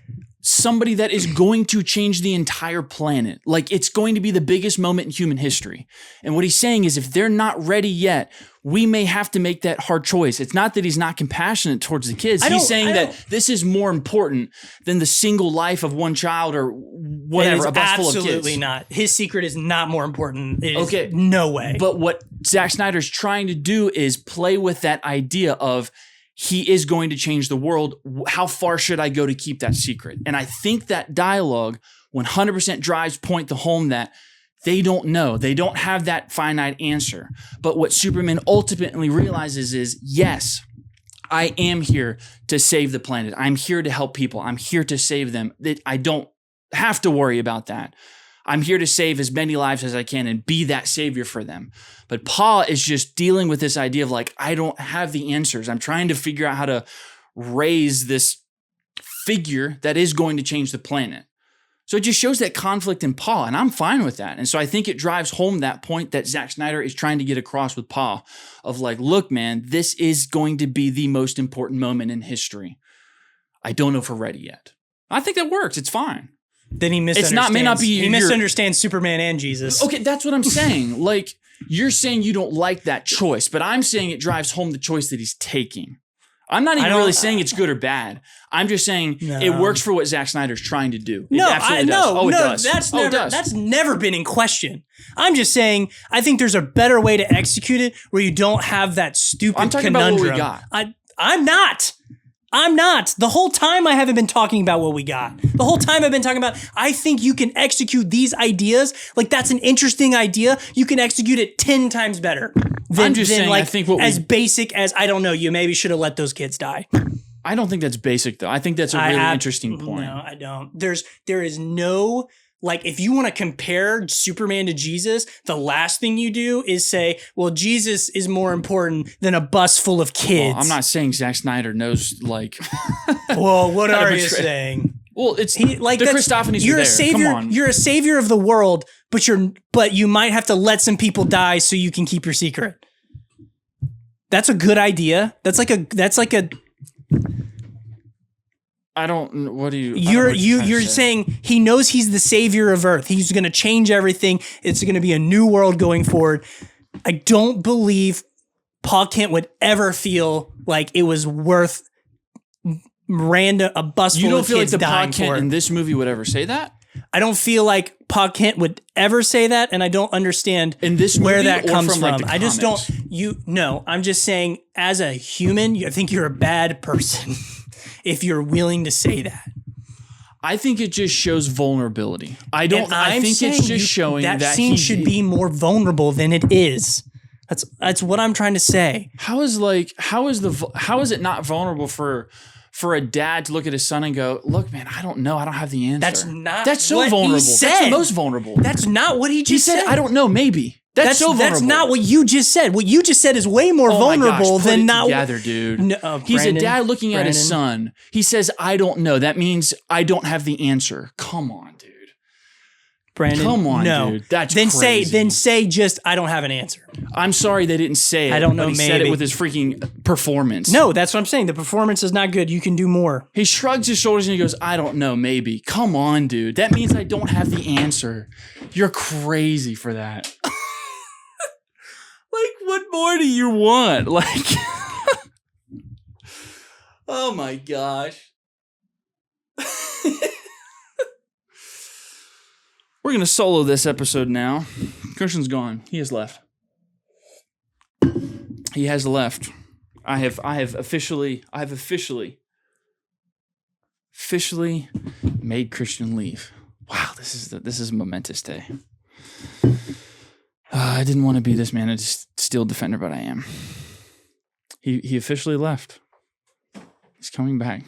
somebody that is going to change the entire planet. Like, it's going to be the biggest moment in human history. And what he's saying is, if they're not ready yet, we may have to make that hard choice. It's not that he's not compassionate towards the kids. He's saying that this is more important than the single life of one child or whatever, a bus full of kids. Absolutely not. His secret is not more important. Okay. No way. But what Zack Snyder's trying to do is play with that idea of, he is going to change the world. How far should I go to keep that secret? And I think that dialogue 100% drives the home that they don't know. They don't have that finite answer. But what Superman ultimately realizes is, yes, I am here to save the planet. I'm here to help people. I'm here to save them. I don't have to worry about that. I'm here to save as many lives as I can and be that savior for them. But Pa is just dealing with this idea of like, I don't have the answers. I'm trying to figure out how to raise this figure that is going to change the planet. So it just shows that conflict in Paul, and I'm fine with that. And so I think it drives home that point that Zack Snyder is trying to get across with Paul of like, look, man, this is going to be the most important moment in history. I don't know if we're ready yet. I think that works. It's fine. Then he misunderstands. He misunderstands Superman and Jesus. Okay, that's what I'm saying. Like, you're saying you don't like that choice, but I'm saying it drives home the choice that he's taking. I'm not even really saying it's good or bad. I'm just saying it works for what Zack Snyder's trying to do. It absolutely does. That's never been in question. I'm just saying I think there's a better way to execute it where you don't have that stupid I'm talking conundrum. about what we got. I'm not. The whole time I haven't been talking about what we got. The whole time I've been talking about, I think you can execute these ideas. Like, that's an interesting idea. You can execute it 10 times better. I'm just saying, like, I think basic as, I don't know, you maybe should have let those kids die. I don't think that's basic, though. I think that's a really interesting point. No, I don't. There is no, like, if you want to compare Superman to Jesus, the last thing you do is say, well, Jesus is more important than a bus full of kids. Well, I'm not saying Zack Snyder knows, like... Well, what are you saying? Well, it's the Christophanies you're are there. A savior, Come on. You're a savior of the world, but you might have to let some people die so you can keep your secret. That's a good idea. That's like a I don't. What do you? You're saying he knows he's the savior of Earth. He's going to change everything. It's going to be a new world going forward. I don't believe Paul Kent would ever feel like it was worth a bus full of kids dying for. You don't feel like the Paul Kent in this movie would ever say that? I don't feel like Paul Kent would ever say that, and I don't understand in this movie where that comes from. Like, I just don't. I'm just saying, as a human, I think you're a bad person if you're willing to say that. I think it just shows vulnerability. I think it's just showing that scene should be more vulnerable than it is. That's what I'm trying to say. How is it not vulnerable for a dad to look at his son and go, look, man, I don't know. I don't have the answer. That's so what vulnerable. He said. That's the most vulnerable. That's not what he just said. I don't know, maybe. That's so vulnerable. That's not what you just said. What you just said is way more vulnerable than not. Together, dude. No, he's a dad looking at his son. He says, I don't know. That means I don't have the answer. Come on, dude. Brandon, come on, dude. That's crazy. Then say just, I don't have an answer. I'm sorry they didn't say it. I don't know, but he said it with his freaking performance. No, that's what I'm saying. The performance is not good. You can do more. He shrugs his shoulders and he goes, I don't know, maybe. Come on, dude. That means I don't have the answer. You're crazy for that. Like, what more do you want? Like, oh my gosh. We're going to solo this episode now. Christian's gone. He has left. He has left. I have officially made Christian leave. Wow, this is a momentous day. I didn't want to be this man, a steel defender, but I am. He officially left. He's coming back.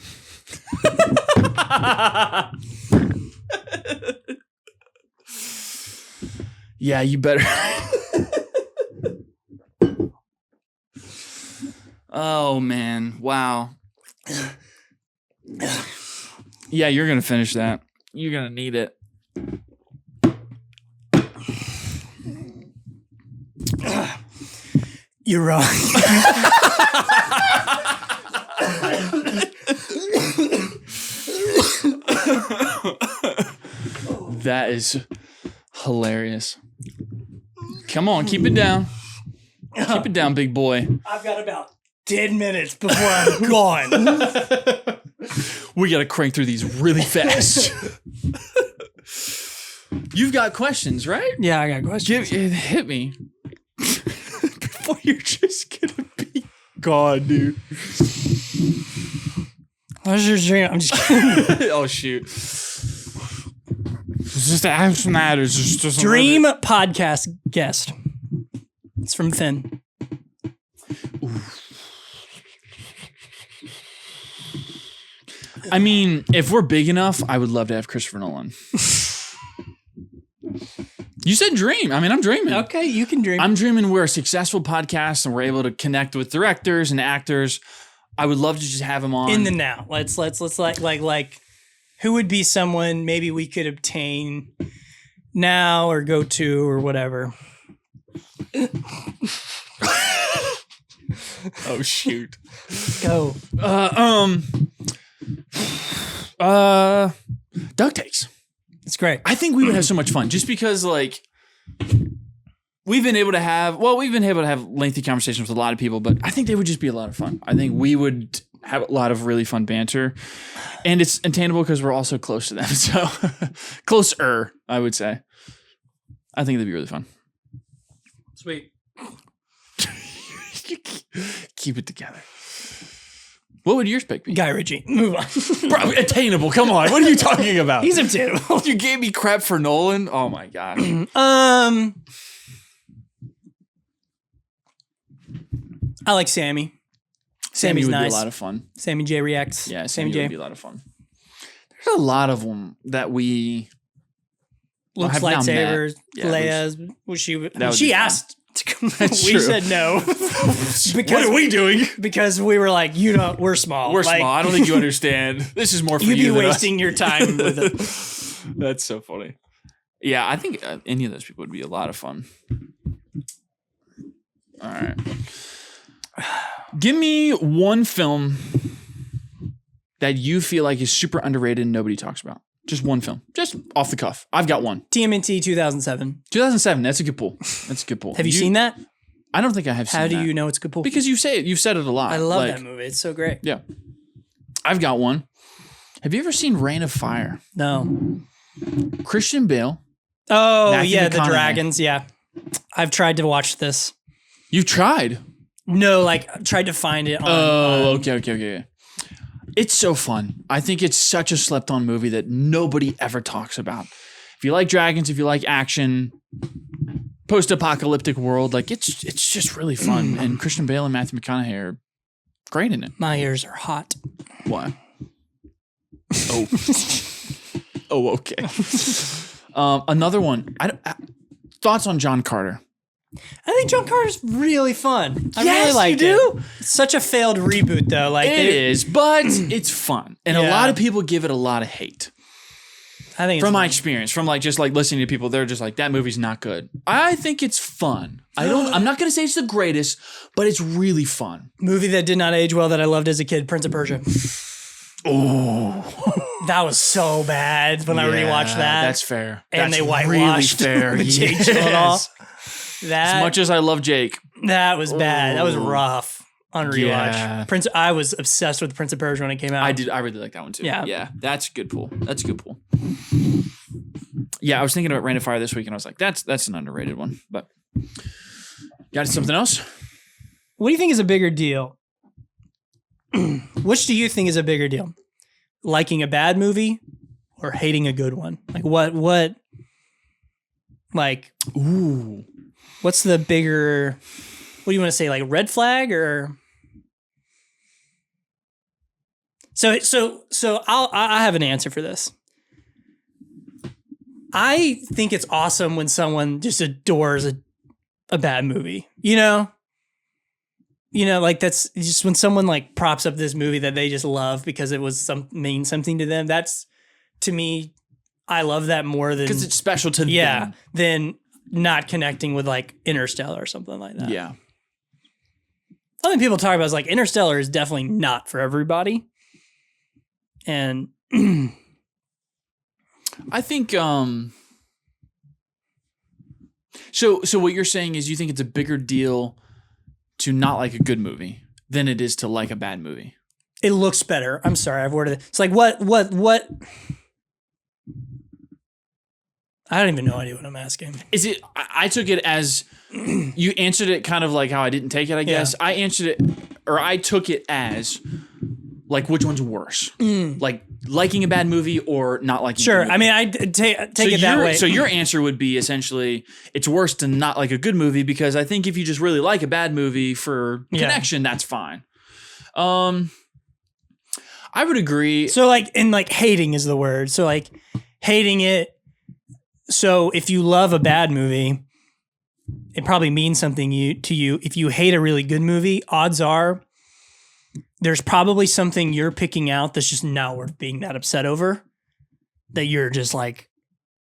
Yeah, you better. Oh, man. Wow. Yeah, you're going to finish that. You're going to need it. You're wrong. That is hilarious. Come on, keep it down. Keep it down, big boy. I've got about 10 minutes before I'm gone. We got to crank through these really fast. You've got questions, right? Yeah, I got questions. Hit me. Before you're just going to be gone, dude. What's your dream? I'm just kidding. Oh, shoot. It's just action matters. Just dream podcast guest. It's from Finn. I mean, if we're big enough, I would love to have Christopher Nolan. You said dream. I mean, I'm dreaming. Okay, you can dream. I'm dreaming we're a successful podcast and we're able to connect with directors and actors. I would love to just have him on in the now. Let's like Who would be someone maybe we could obtain now or go to or whatever? Oh shoot. Go. Duck takes. It's great. I think we would have so much fun just because like we've been able to have lengthy conversations with a lot of people, but I think they would just be a lot of fun. I think we would have a lot of really fun banter, and it's attainable because we're also close to them. So closer, I would say. I think that'd be really fun. Sweet. Keep it together. What would yours pick be? Guy Ritchie. Move on. Bro, attainable. Come on. What are you talking about? He's attainable. You gave me crap for Nolan. Oh my gosh. I like Sammy. Sammy would nice. be a lot of fun. Sammy J reacts. Yeah, Sammy would be a lot of fun. There's a lot of them that we Luke's lightsabers, Leia's. She asked to come. We said no. Because what are we doing? Because we were like, we're small. We're small. I don't think you understand. This is more for you. You'd be wasting your time with it. That's so funny. Yeah, I think any of those people would be a lot of fun. All right. Give me one film that you feel like is super underrated and nobody talks about. Just one film. Just off the cuff. I've got one. TMNT 2007. 2007. That's a good pull. Have you seen that? I don't think I have seen that. How do you know it's a good pull? Because you've said it a lot. I love that movie. It's so great. Yeah. I've got one. Have you ever seen Reign of Fire? No. Christian Bale. Oh, Matthew McConaughey. The dragons. Yeah. I've tried to watch this. You've tried? No, like tried to find it on. Okay. It's so fun. I think it's such a slept-on movie that nobody ever talks about. If you like dragons, if you like action, post-apocalyptic world, like it's just really fun. And Christian Bale and Matthew McConaughey are great in it. My ears are hot. What? Oh. Oh, okay. Another one. Thoughts on John Carter? I think John Carter's really fun. I really like it. You do? It's such a failed reboot, though. Like it is, but it's fun, and a lot of people give it a lot of hate. I think from my experience, from just listening to people, they're just like, that movie's not good. I think it's fun. I'm not gonna say it's the greatest, but it's really fun. Movie that did not age well that I loved as a kid, Prince of Persia. Oh, that was so bad when I rewatched that. That's fair. And they whitewashed really the Jake Gyllenhaal. As much as I love Jake, that was bad. That was rough on rewatch. Yeah. I was obsessed with Prince of Persia when it came out. I really like that one too. Yeah, that's a good pull. Yeah, I was thinking about Reign of Fire this week, and I was like, that's an underrated one. But got something else? What do you think is a bigger deal? Which do you think is a bigger deal? Liking a bad movie or hating a good one? Like what? Like, ooh. What's the bigger, what do you want to say, like red flag or? So I have an answer for this. I think it's awesome when someone just adores a bad movie, like that's just when someone like props up this movie that they just love because it was means something to them. That's, to me, I love that more than, because it's special to them. Yeah, than not connecting with like Interstellar or something like that. Yeah. Something people talk about is like Interstellar is definitely not for everybody. And I think so what you're saying is you think it's a bigger deal to not like a good movie than it is to like a bad movie. It looks better. I'm sorry, I've worded it. It's like what I don't even know what I'm asking. Is it? I took it as you answered it kind of like how I didn't take it, I guess. I answered it, or I took it as like, which one's worse? Like liking a bad movie or not liking a movie? I mean, I take it that way. So your answer would be essentially it's worse to not like a good movie, because I think if you just really like a bad movie for connection, that's fine. I would agree. So like hating is the word. So like hating it. So if you love a bad movie, it probably means something to you. If you hate a really good movie, odds are there's probably something you're picking out that's just not worth being that upset over. that you're just like,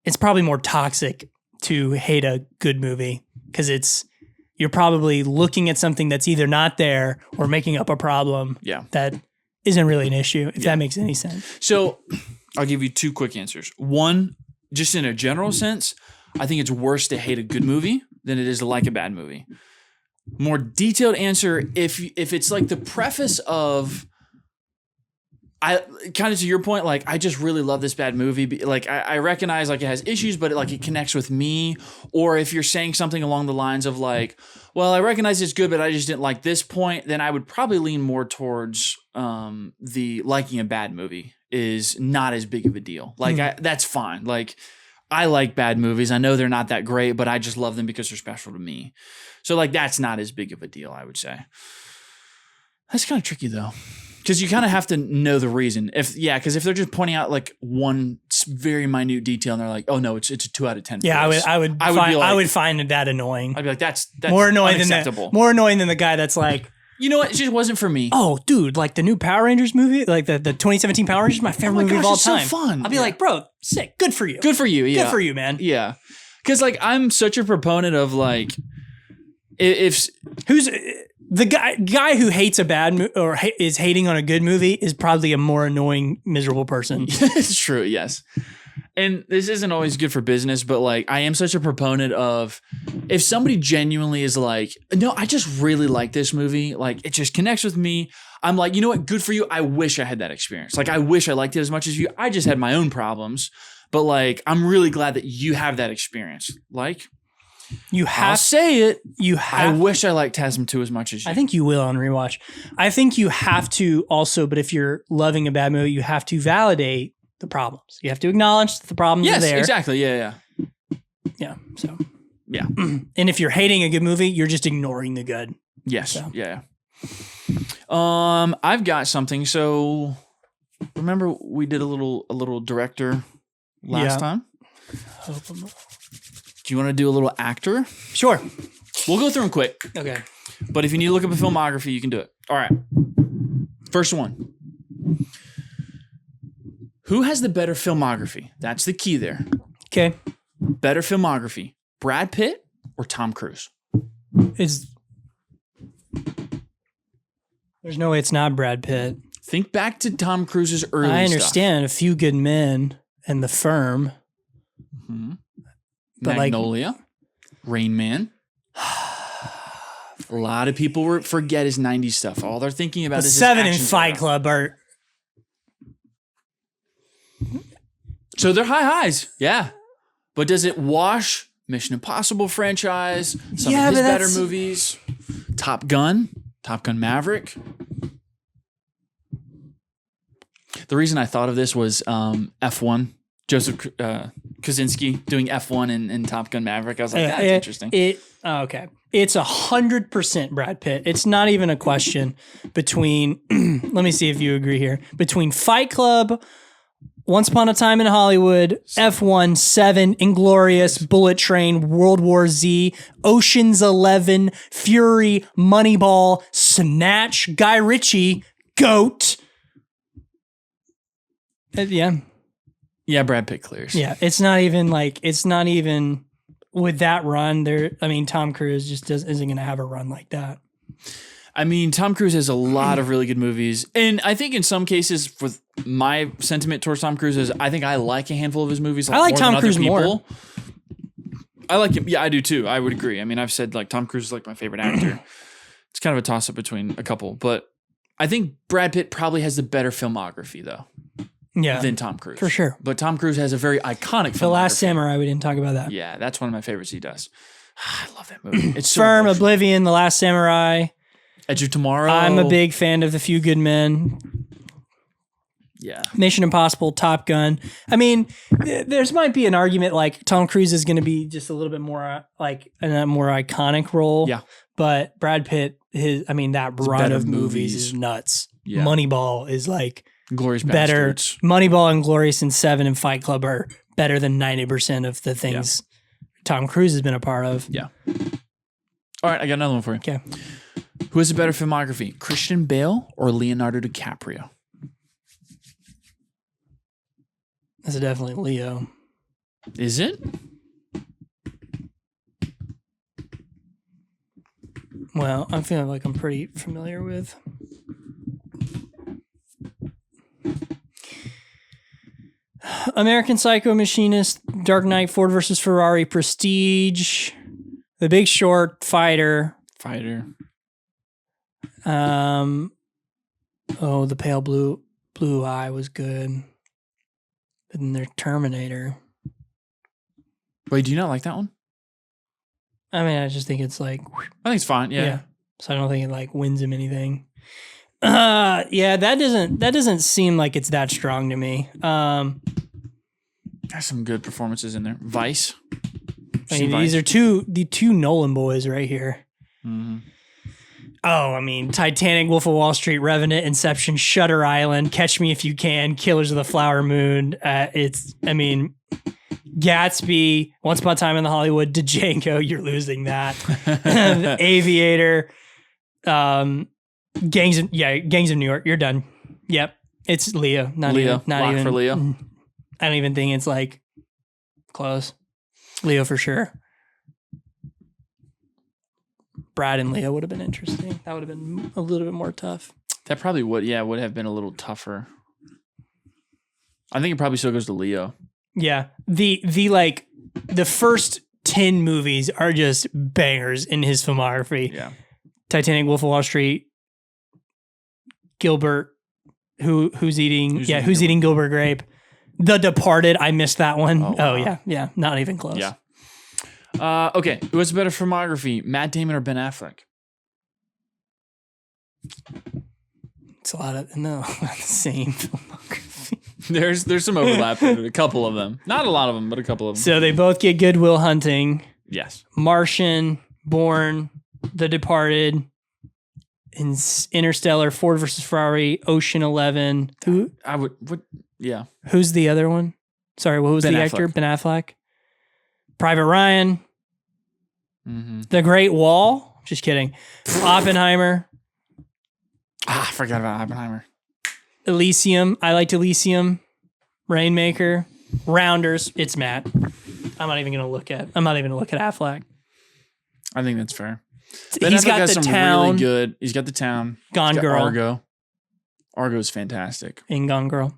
it's probably more toxic to hate a good movie because you're probably looking at something that's either not there or making up a problem that isn't really an issue, if that makes any sense. So I'll give you 2 quick answers. One, just in a general sense, I think it's worse to hate a good movie than it is to like a bad movie. More detailed answer, if it's like the preface of, I kind of to your point, like I just really love this bad movie. Like I recognize like it has issues, but it connects with me. Or if you're saying something along the lines of like, well, I recognize it's good, but I just didn't like this point, then I would probably lean more towards the liking a bad movie is not as big of a deal. Like that's fine. Like I like bad movies. I know they're not that great, but I just love them because they're special to me. So like that's not as big of a deal, I would say. That's kind of tricky though. Because you kind of have to know the reason. Because if they're just pointing out like one very minute detail and they're like, "Oh no, it's a 2 out of 10." Yeah, I would find that annoying. I'd be like, "That's more annoying unacceptable." More annoying than the guy that's like, you know what? It just wasn't for me. Oh, dude, like the new Power Rangers movie, like the 2017 Power Rangers, my favorite movie of all time. It's so fun. I'll be like, bro, sick, good for you. Good for you. Yeah, good for you, man. Yeah, because like I'm such a proponent of like, if who's the guy who hates a bad movie or is hating on a good movie is probably a more annoying, miserable person. It's true. Yes. And this isn't always good for business, but like I am such a proponent of if somebody genuinely is like, no, I just really like this movie. Like it just connects with me. I'm like, you know what? Good for you. I wish I had that experience. Like I wish I liked it as much as you. I just had my own problems, but like, I'm really glad that you have that experience. Like, I'll say it. I wish I liked TASM 2 as much as you. I think you will on rewatch. I think you have to also, but if you're loving a bad movie, you have to validate the problems. You have to acknowledge that the problems are there. Yes, exactly. Yeah. Yeah. So. Yeah. And if you're hating a good movie, you're just ignoring the good. Yes. So. Yeah. I've got something. So remember we did a little director last time? Do you want to do a little actor? Sure. We'll go through them quick. Okay. But if you need to look up a filmography, you can do it. All right. First one. Who has the better filmography? That's the key there. Okay. Better filmography. Brad Pitt or Tom Cruise? There's no way it's not Brad Pitt. Think back to Tom Cruise's early I understand A Few Good Men and The Firm. Mm-hmm. But Magnolia, Rain Man. A lot of people forget his 90s stuff. All they're thinking about is 7 and Fight Club are... So they're high highs. Yeah. But does it wash Mission Impossible franchise, some of his better movies, Top Gun Maverick? The reason I thought of this was F1. Joseph Kosinski doing F1 in Top Gun Maverick. I was like, that's interesting. Okay. It's 100% Brad Pitt. It's not even a question between, let me see if you agree here, between Fight Club, Once Upon a Time in Hollywood, F1, 7, Inglourious, Bullet Train, World War Z, Ocean's 11, Fury, Moneyball, Snatch, Guy Ritchie, GOAT. Yeah. Yeah, Brad Pitt clears. Yeah, it's not even with that run there. I mean, Tom Cruise just isn't going to have a run like that. I mean, Tom Cruise has a lot of really good movies. And I think in some cases, with my sentiment towards Tom Cruise is I think I like a handful of his movies. I like Tom Cruise more. I like him. Yeah, I do too. I would agree. I mean, I've said like Tom Cruise is like my favorite actor. It's kind of a toss up between a couple, but I think Brad Pitt probably has the better filmography though. Yeah, than Tom Cruise. For sure. But Tom Cruise has a very iconic filmography. The Last Samurai, we didn't talk about that. Yeah, that's one of my favorites he does. I love that movie. It's so Firm, emotional. Oblivion, The Last Samurai. Edge of Tomorrow. I'm a big fan of A Few Good Men. Yeah. Mission Impossible, Top Gun. I mean, there's might be an argument like Tom Cruise is going to be just a little bit more like in a more iconic role. Yeah. But Brad Pitt, that run of movies is nuts. Yeah. Moneyball is like Glorious better. Bastards. Moneyball and Glorious and 7 and Fight Club are better than 90% of the things Tom Cruise has been a part of. Yeah. All right, I got another one for you. Okay. Who has a better filmography, Christian Bale or Leonardo DiCaprio? That's definitely Leo. Is it? Well, I'm feeling like I'm pretty familiar with. American Psycho, Machinist, Dark Knight, Ford versus Ferrari, Prestige, The Big Short, Fighter. The Pale Blue Eye was good. But then there's Terminator. Wait, do you not like that one? I mean, I just think it's like. I think it's fine. Yeah. So I don't think it like wins him anything. Yeah, that doesn't seem like it's that strong to me. There's some good performances in there. Vice. I mean, these are the two Nolan boys right here. Mm-hmm. Oh, I mean, Titanic, Wolf of Wall Street, Revenant, Inception, Shutter Island, Catch Me If You Can, Killers of the Flower Moon. Gatsby, Once Upon a Time in the Hollywood, Django, you're losing that. Aviator, Gangs of New York, you're done. Yep, it's Leo. Not even for Leo. I don't even think it's like close. Leo for sure. Brad and Leo would have been interesting. That would have been a little bit more tough. That probably would have been a little tougher. I think it probably still goes to Leo. Yeah. The first 10 movies are just bangers in his filmography. Yeah. Titanic, Wolf of Wall Street, Gilbert, who's eating Gilbert Grape. The Departed, I missed that one. Oh wow. Yeah. Not even close. Yeah. Okay. What's better filmography, Matt Damon or Ben Affleck? It's a lot of the same filmography. There's some overlap in a couple of them. Not a lot of them, but a couple of them. So they both get Good Will Hunting. Yes. Martian, Bourne, The Departed, Interstellar, Ford versus Ferrari, Ocean 11. Yeah. Who's the other one? Sorry, what was the actor? Ben Affleck. Private Ryan. Mm-hmm. The Great Wall. Just kidding. Oppenheimer. I forgot about Oppenheimer. Elysium. I liked Elysium. Rainmaker. Rounders. It's Matt. I'm not even gonna look at Affleck. I think that's fair. He's got the Town. Really good. He's got the Town. Gone Girl. Argo. Argo's fantastic. In Gone Girl.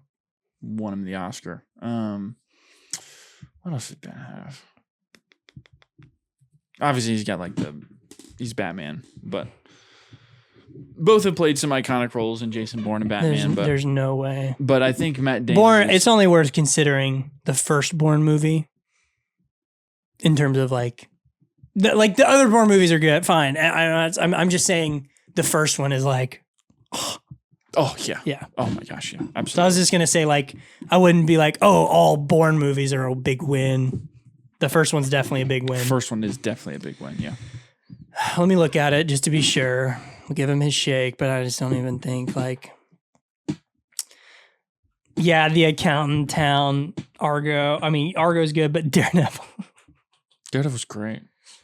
Won him the Oscar. What else did Ben have? Obviously, he's Batman, but both have played some iconic roles in Jason Bourne and Batman. There's no way. But I think Matt Damon. Bourne. It's only worth considering the first Bourne movie. In terms of the other Bourne movies are good, fine. I'm just saying the first one is like. Oh yeah. Yeah. Oh my gosh, yeah. Absolutely. So I was just gonna say I wouldn't be all Bourne movies are a big win. The first one's definitely a big win. First one is definitely a big win, yeah. Let me look at it just to be sure. We'll give him his shake, but I just don't even think The Accountant, Town, Argo. I mean, Argo's good, but Daredevil. Daredevil's great.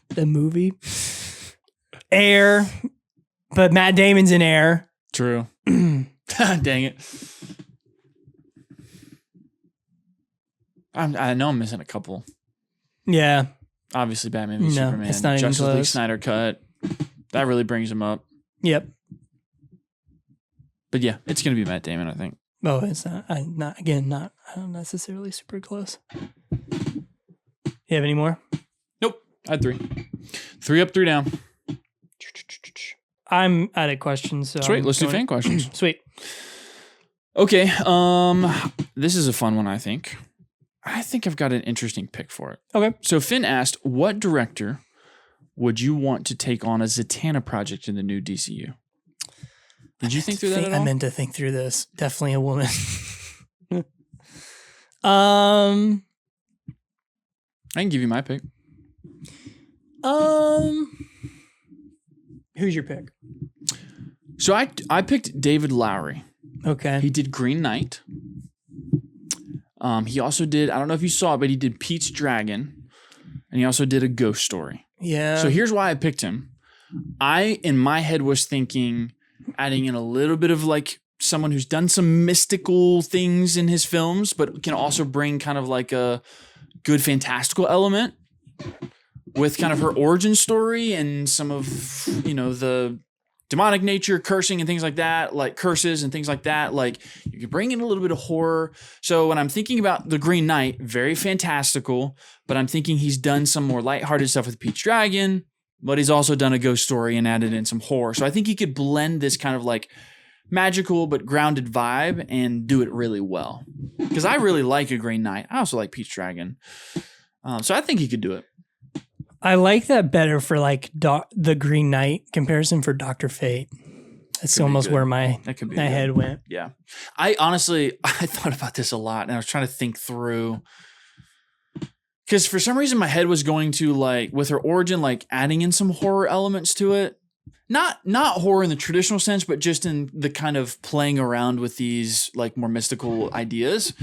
The movie. Air, but Matt Damon's in Air. True. Dang it. I know I'm missing a couple. Yeah. Obviously, Batman v Superman. It's not Justice even close. League Snyder Cut. That really brings him up. Yep. But yeah, it's going to be Matt Damon, I think. Oh, it's not. Not necessarily super close. You have any more? Nope. I had 3. 3 up, 3 down. I'm out of questions. So Sweet. Let's do fan questions. Sweet. Okay. This is a fun one, I think. I think I've got an interesting pick for it. Okay. So Finn asked, what director would you want to take on a Zatanna project in the new DCU? Did you think through that at all? I meant to think through this. Definitely a woman. I can give you my pick. Who's your pick? So I picked David Lowery. Okay. He did Green Knight. He also did, I don't know if you saw it, but he did Pete's Dragon. And he also did A Ghost Story. Yeah. So here's why I picked him. I, in my head, was thinking adding in a little bit of someone who's done some mystical things in his films, but can also bring kind of like a good fantastical element with kind of her origin story and some of, you know, the demonic nature, cursing and things like that, like curses and things like that. Like you could bring in a little bit of horror. So when I'm thinking about The Green Knight, very fantastical, but I'm thinking he's done some more lighthearted stuff with Pete's Dragon, but he's also done a ghost story and added in some horror. So I think he could blend this kind of like magical but grounded vibe and do it really well. Because I really like A Green Knight. I also like Pete's Dragon. So I think he could do it. I like that better for like the Green Knight comparison for Dr. Fate. That's almost where my head went. Yeah. I honestly thought about this a lot and I was trying to think through, because for some reason my head was going to like with her origin, like adding in some horror elements to it. Not horror in the traditional sense, but just in the kind of playing around with these like more mystical ideas.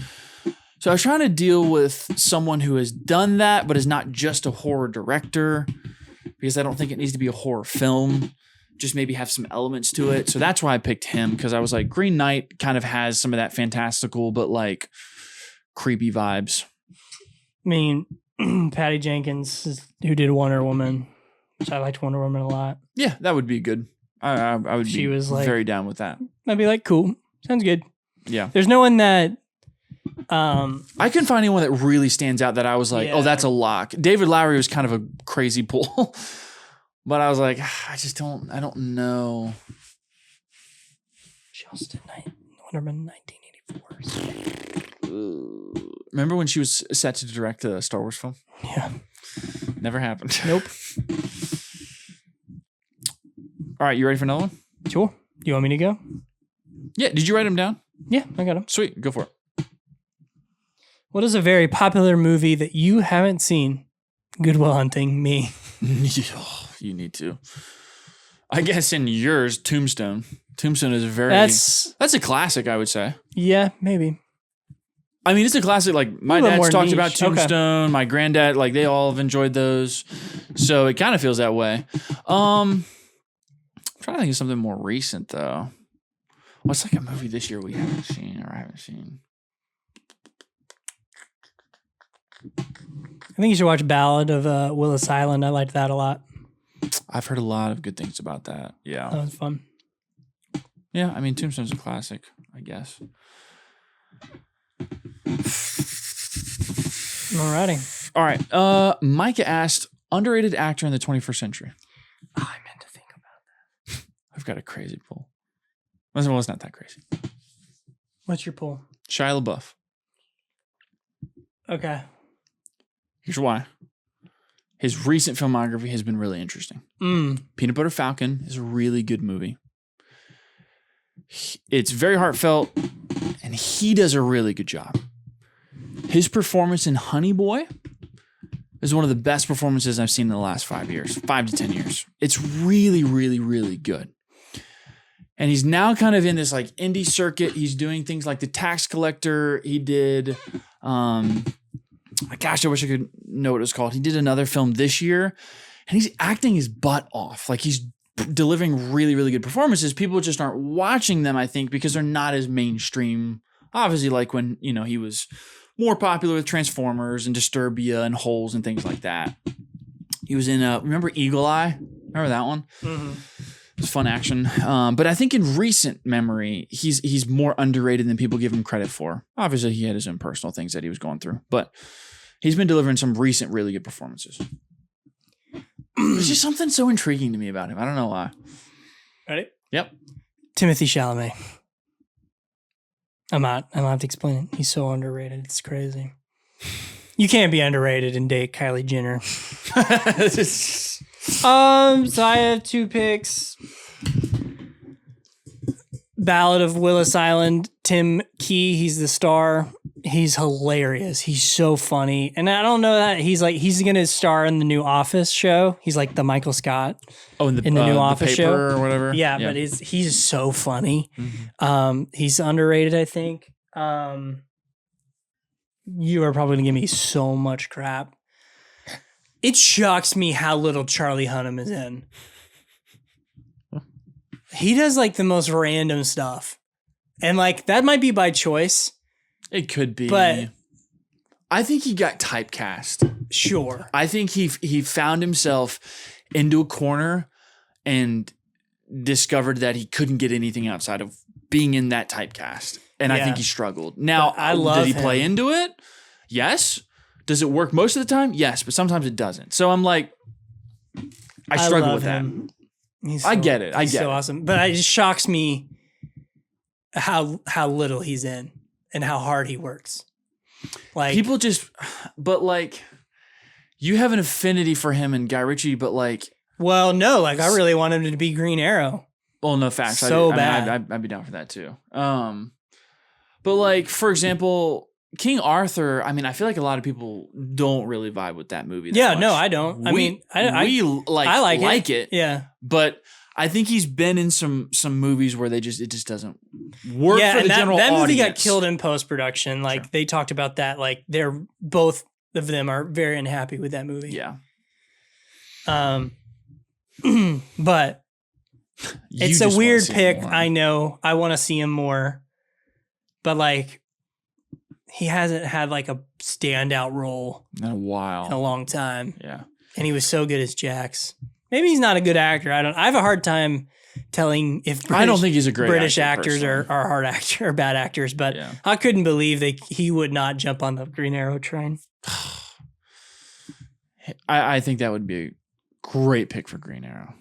So I was trying to deal with someone who has done that, but is not just a horror director, because I don't think it needs to be a horror film, just maybe have some elements to it. So that's why I picked him, because I was like, Green Knight kind of has some of that fantastical, but like creepy vibes. I mean, Patty Jenkins, who did Wonder Woman, which I liked Wonder Woman a lot. Yeah, that would be good. I would be very down with that. I'd be like, cool. Sounds good. Yeah. There's no one that... I couldn't find anyone that really stands out that I was like, oh, that's a lock. David Lowery was kind of a crazy pull, but I was like, I don't know. She also did Wonder Woman 1984. Remember when she was set to direct a Star Wars film? Yeah. Never happened. Nope. All right, you ready for another one? Sure. You want me to go? Yeah. Did you write them down? Yeah, I got them. Sweet. Go for it. What is a very popular movie that you haven't seen? Good Will Hunting, me. You need to. I guess in yours, Tombstone. Tombstone is that's a classic, I would say. Yeah, maybe. I mean, it's a classic. Like my dad's talked about Tombstone. Okay. My granddad, like they all have enjoyed those. So it kind of feels that way. I'm trying to think of something more recent though. What's like a movie this year we haven't seen or I haven't seen? I think you should watch Ballad of Willis Island. I liked that a lot. I've heard a lot of good things about that. Yeah. That was fun. Yeah, I mean, Tombstone's a classic, I guess. Alrighty. All right. Micah asked, underrated actor in the 21st century. Oh, I meant to think about that. I've got a crazy pull. Well, it's not that crazy. What's your pull? Shia LaBeouf. Okay. Here's why. His recent filmography has been really interesting. Peanut Butter Falcon is a really good movie. It's very heartfelt, and he does a really good job. His performance in Honey Boy is one of the best performances I've seen in the last 5 to 10 years. It's really, really, really good. And he's now kind of in this like indie circuit. He's doing things like The Tax Collector. He did... gosh, I wish I could know what it was called. He did another film this year, and he's acting his butt off. Like he's delivering really, really good performances. People just aren't watching them, I think, because they're not as mainstream. Obviously, like when, you know, he was more popular with Transformers and Disturbia and Holes and things like that. He was in, remember Eagle Eye? Remember that one? Mm-hmm. It's fun action. But I think in recent memory, he's more underrated than people give him credit for. Obviously, he had his own personal things that he was going through, but he's been delivering some recent really good performances. There's just something so intriguing to me about him. I don't know why. Ready? Yep. Timothy Chalamet. I'm not have to explain it. He's so underrated. It's crazy. You can't be underrated and date Kylie Jenner. So I have two picks. Ballad of Willis Island. Tim Key, he's the star. He's hilarious. He's so funny. And I don't know that he's going to star in the new Office show. He's like the Michael Scott in the new Office show or whatever. Yeah, but he's so funny. Mm-hmm. He's underrated, I think. You are probably going to give me so much crap. It shocks me how little Charlie Hunnam is in. He does like the most random stuff. And like that might be by choice. It could be. But I think he got typecast. Sure. I think he found himself into a corner and discovered that he couldn't get anything outside of being in that typecast. And I think he struggled. Now, did he play into it? Yes. Does it work most of the time? Yes, but sometimes it doesn't. So I'm like, I struggle with him. that. I get it. He's so awesome. But it just shocks me how little he's in and how hard he works. Like people just, but like, you have an affinity for him and Guy Ritchie, but like, well, no, like I really want him to be Green Arrow. Well, no facts. Bad. I'd be down for that too. But like, for example, King Arthur, I mean, I feel like a lot of people don't really vibe with that movie. Yeah, no, I don't. I like it. Yeah. But I think he's been in some movies where it just doesn't work for the general audience. That movie got audience. killed in post-production. Like they talked about that. Like they're both of them are very unhappy with that movie. Yeah. But it's a weird pick. I know. I want to see him more. But like he hasn't had like a standout role in a while. In a long time. Yeah. And he was so good as Jax. Maybe he's not a good actor. I have a hard time telling if I don't think he's a great British actor, actors are hard actors or bad actors, but I couldn't believe he would not jump on the Green Arrow train. I think that would be a great pick for Green Arrow.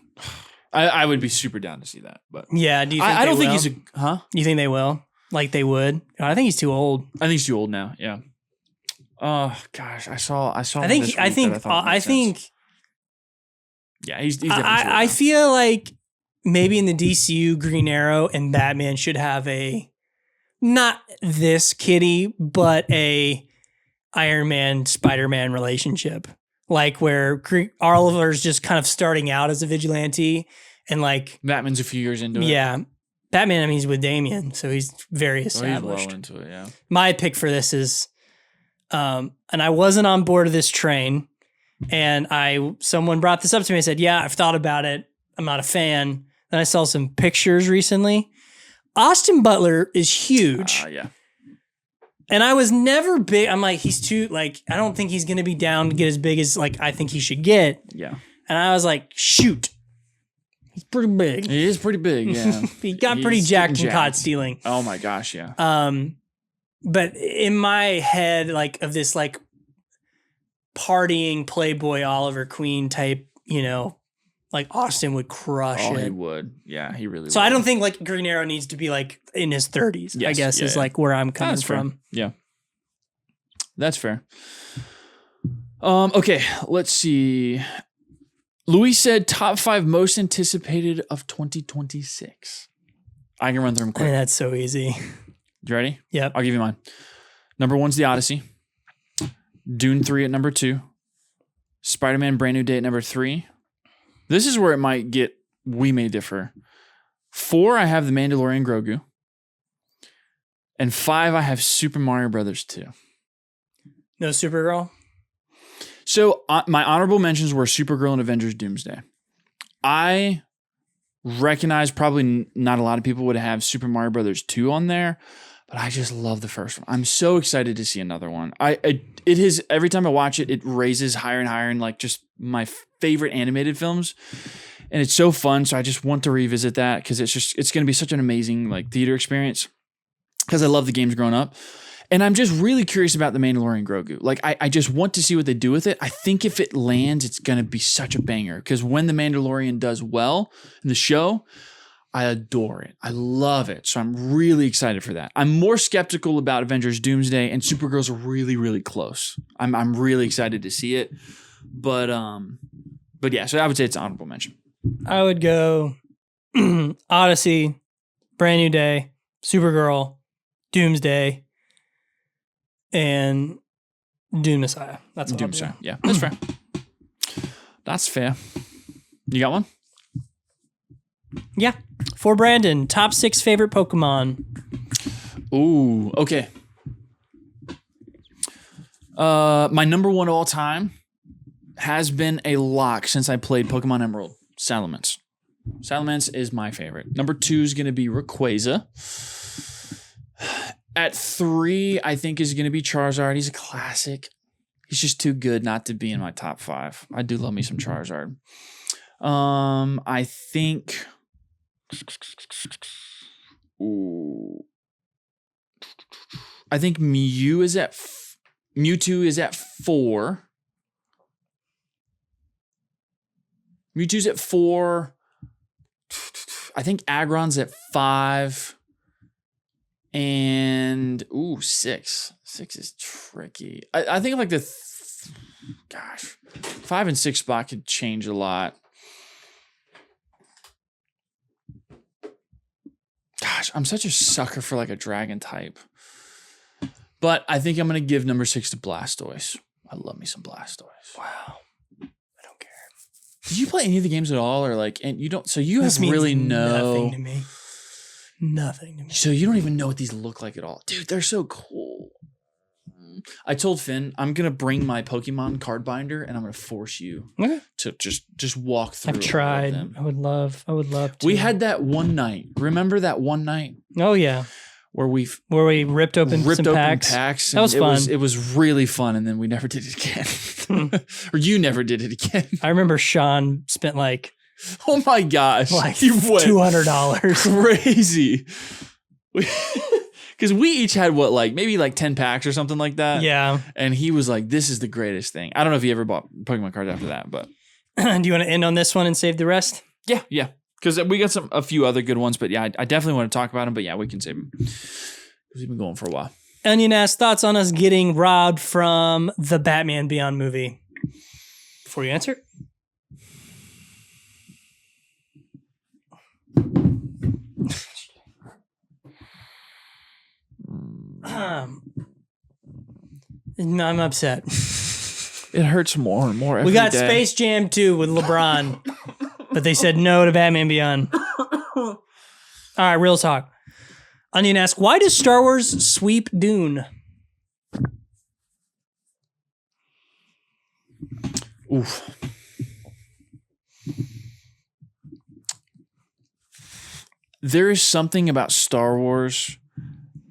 I would be super down to see that. But yeah, do you think I don't think will? he's You think they will? Like they would? I think he's too old. I think he's too old now. Yeah. Oh gosh, I saw. I think. Yeah, he's definitely. I feel like maybe in the DCU, Green Arrow and Batman should have not this kitty, but a Iron Man Spider-Man relationship, like where Oliver's just kind of starting out as a vigilante, and like Batman's a few years into it. Yeah. Batman, I mean, he's with Damian, so he's very established. He's well into it, yeah. My pick for this is, and I wasn't on board of this train, and someone brought this up to me and said, yeah, I've thought about it. I'm not a fan. Then I saw some pictures recently. Austin Butler is huge. Yeah. And I was never big. I'm like, he's too, like, I don't think he's going to be down to get as big as, like, I think he should get. Yeah. And I was like, shoot. He's pretty big. He is pretty big, yeah. He got pretty jacked from caught stealing. Oh my gosh, yeah. But in my head, like of this like partying Playboy Oliver Queen type, like Austin would crush it. Oh, he would. Yeah, he really would. So I don't think like Green Arrow needs to be like in his 30s, yes, I guess is like where I'm coming from. Yeah. That's fair. Okay, let's see. Louis said top 5 most anticipated of 2026. I can run through them quick. I mean, that's so easy. You ready? Yep. I'll give you mine. Number 1's The Odyssey. Dune 3 at number 2. Spider-Man Brand New Day at number 3. This is where we may differ. 4, I have The Mandalorian Grogu. And 5, I have Super Mario Brothers 2. No Supergirl? So my honorable mentions were Supergirl and Avengers Doomsday. I recognize probably not a lot of people would have Super Mario Brothers 2 on there, but I just love the first one. I'm so excited to see another one. It is every time I watch it, it raises higher and higher in like just my favorite animated films. And it's so fun. So I just want to revisit that because it's going to be such an amazing like theater experience because I love the games growing up. And I'm just really curious about The Mandalorian Grogu. Like, I just want to see what they do with it. I think if it lands, it's going to be such a banger. Because when The Mandalorian does well in the show, I adore it. I love it. So I'm really excited for that. I'm more skeptical about Avengers Doomsday, and Supergirl's really, really close. I'm really excited to see it. But yeah, so I would say it's an honorable mention. I would go Odyssey, Brand New Day, Supergirl, Doomsday, and Dune Messiah. That's what Dune Messiah. Yeah, that's fair. That's fair. You got one? Yeah. For Brandon, top 6 favorite Pokemon. Ooh, okay. My number 1 all time has been a lock since I played Pokemon Emerald. Salamence. Salamence is my favorite. Number 2 is going to be Rayquaza. At 3, I think is going to be Charizard. He's a classic. He's just too good not to be in my top 5. I do love me some Charizard. I think. Ooh. I think Mewtwo is at 4. Mewtwo's at 4. I think Aggron's at 5. And 6. 6 is tricky. I think like 5 and 6 spot could change a lot. Gosh, I'm such a sucker for like a dragon type. But I think I'm going to give number 6 to Blastoise. I love me some Blastoise. Wow. I don't care. Did you play any of the games at all, or like, and you don't? So you This have means really nothing to me. Nothing to me. So you don't even know what these look like at all, dude. They're so cool. I told Finn I'm gonna bring my Pokemon card binder and I'm gonna force you to just walk through. I've tried. Them. I would love to. We had that one night. Remember that one night? Oh yeah. Where we ripped open packs. That was fun. It was really fun, and then we never did it again. Or you never did it again. I remember Sean spent like, oh my gosh, like $200. Crazy. Because we each had maybe 10 packs or something like that. Yeah. And he was like, "This is the greatest thing." I don't know if he ever bought Pokemon cards after that, but. Do you want to end on this one and save the rest? Yeah. Because we got a few other good ones, but yeah, I definitely want to talk about them. But yeah, we can save them because we've been going for a while. Onion asks, thoughts on us getting robbed from the Batman Beyond movie? Before you answer. I'm upset. It hurts more and more every We got day. Space Jam 2 with LeBron, but they said no to Batman Beyond. All right, real talk. Onion asks, why does Star Wars sweep Dune? Oof. There is something about Star Wars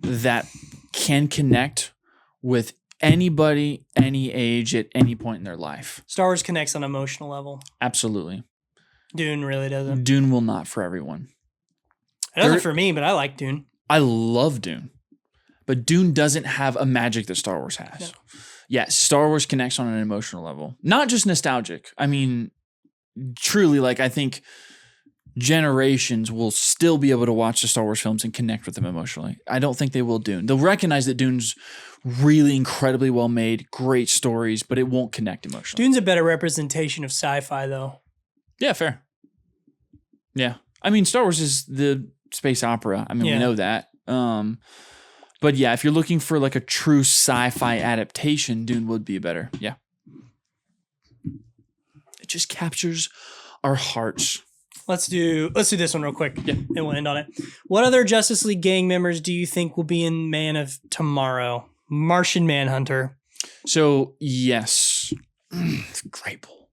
that can connect with anybody, any age, at any point in their life. Star Wars connects on an emotional level. Absolutely. Dune really doesn't. Dune will not for everyone. It doesn't for me, but I like Dune. I love Dune. But Dune doesn't have a magic that Star Wars has. No. Yeah, Star Wars connects on an emotional level. Not just nostalgic. I mean, truly, I think generations will still be able to watch the Star Wars films and connect with them emotionally. I don't think they will Dune. They'll recognize that Dune's really incredibly well made, great stories, but it won't connect emotionally. Dune's a better representation of sci-fi, though. Yeah, fair. Yeah. I mean, Star Wars is the space opera. I mean, we know that. But yeah, if you're looking for a true sci-fi adaptation, Dune would be better. Yeah. It just captures our hearts. Let's do this one real quick, yeah, and we'll end on it. What other Justice League gang members do you think will be in Man of Tomorrow? Martian Manhunter. So yes, great pull.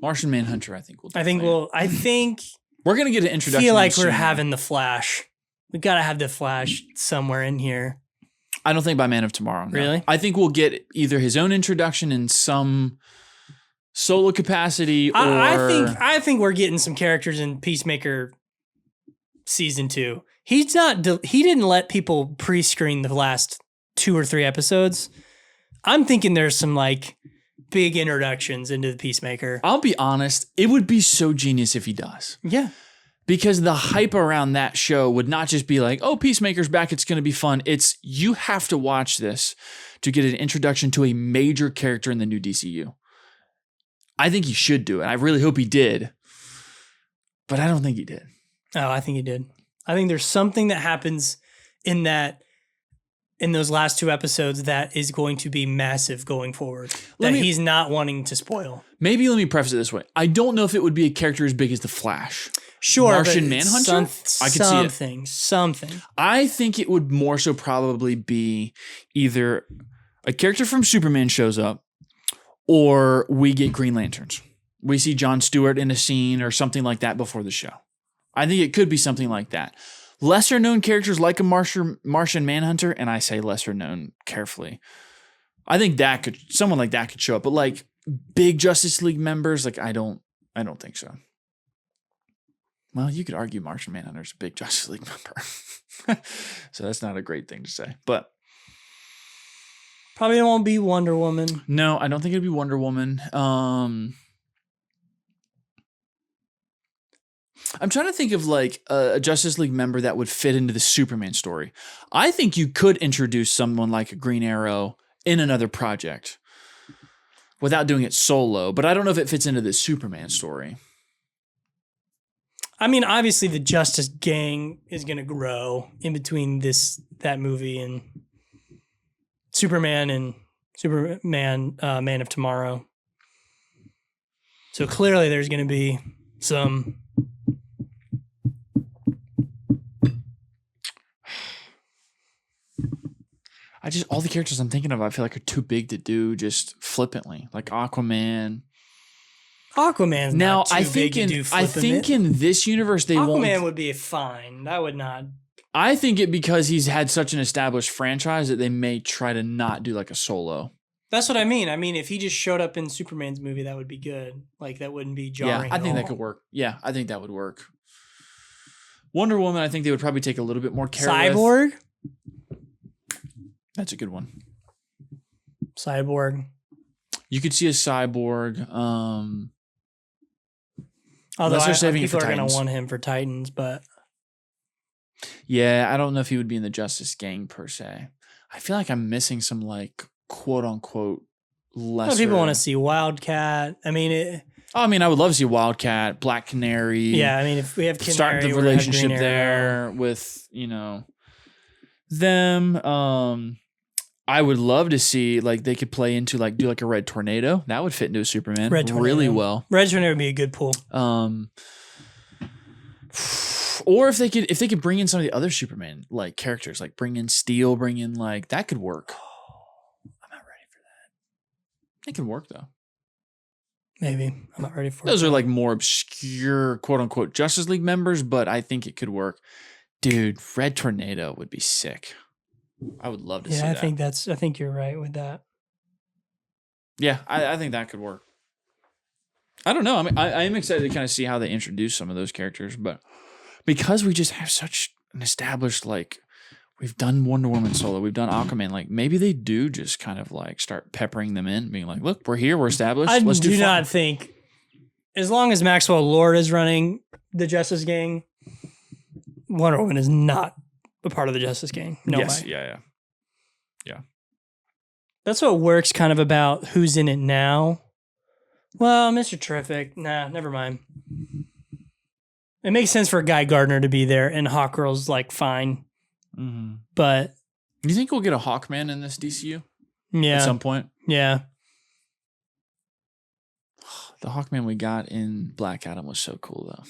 Martian Manhunter, I think will. I think we're gonna get an introduction. I feel like we're having the Flash. We gotta have the Flash somewhere in here. I don't think by Man of Tomorrow. No. Really? I think we'll get either his own introduction in some solo capacity, or I think we're getting some characters in Peacemaker season 2. He didn't let people pre-screen the last 2 or 3 episodes. I'm thinking there's some big introductions into the Peacemaker. I'll be honest, it would be so genius if he does. Yeah. Because the hype around that show would not just be oh, Peacemaker's back, it's going to be fun. It's, you have to watch this to get an introduction to a major character in the new DCU. I think he should do it. I really hope he did. But I don't think he did. Oh, I think he did. I think there's something that happens in those last 2 episodes that is going to be massive going forward. He's not wanting to spoil. Maybe let me preface it this way. I don't know if it would be a character as big as the Flash. Sure, Martian Manhunter? I could see it. Something. I think it would more so probably be either a character from Superman shows up, or we get Green Lanterns. We see Jon Stewart in a scene or something like that before the show. I think it could be something like that. lesser known characters like a Martian Manhunter, and I say lesser known carefully. I think someone like that could show up, but like big Justice League members, like I don't think so. Well, you could argue Martian Manhunter's a big Justice League member. So that's not a great thing to say. But probably won't be Wonder Woman. No, I don't think it'd be Wonder Woman. I'm trying to think of like a Justice League member that would fit into the Superman story. I think you could introduce someone like a Green Arrow in another project without doing it solo, but I don't know if it fits into the Superman story. I mean, obviously the Justice Gang is going to grow in between that movie and Superman Man of Tomorrow. So clearly there's going to be some all the characters I'm thinking of, I feel like are too big to do just flippantly, like Aquaman. Aquaman's now, not too big to do I think in this universe they won't. Aquaman would be fine. That would not. I think it because he's had such an established franchise that they may try to not do like a solo. That's what I mean. I mean, if he just showed up in Superman's movie, that would be good. Like that wouldn't be jarring. Yeah, I think that could work. Yeah, I think that would work. Wonder Woman, I think they would probably take a little bit more care. Cyborg. That's a good one. Cyborg. You could see a Cyborg. Although people are going to want him for Titans, but yeah, I don't know if he would be in the Justice Gang per se. I feel like I'm missing some like quote unquote lesser. People want to see Wildcat. I mean, I would love to see Wildcat, Black Canary. Yeah, I mean, if we have Canary, start the relationship there with them. I would love to see like they could play into like do like a Red Tornado. That would fit into a Superman really well. Red Tornado would be a good pull. Or if they could bring in some of the other Superman like characters, like bring in Steel, bring in like that could work. I'm not ready for that. It could work though. Maybe I'm not ready for those are like more obscure quote unquote Justice League members, but I think it could work. Dude, Red Tornado would be sick. I would love to see that. I think you're right with that. Yeah, I think that could work. I don't know. I mean, I am excited to kind of see how they introduce some of those characters, but because we just have such an established, like, we've done Wonder Woman solo, we've done Aquaman, like, maybe they do just kind of, like, start peppering them in, being like, look, we're here, we're established, let's do fun. Not think, as long as Maxwell Lord is running the Justice Gang, Wonder Woman is not a part of the Justice Gang. No way. Yeah. That's what works kind of about who's in it now. Well, Mr. Terrific, nah, never mind. It makes sense for Guy Gardner to be there, and Hawkgirl's like fine. Mm-hmm. But do you think we'll get a Hawkman in this DCU? Yeah, at some point. Yeah. The Hawkman we got in Black Adam was so cool, though.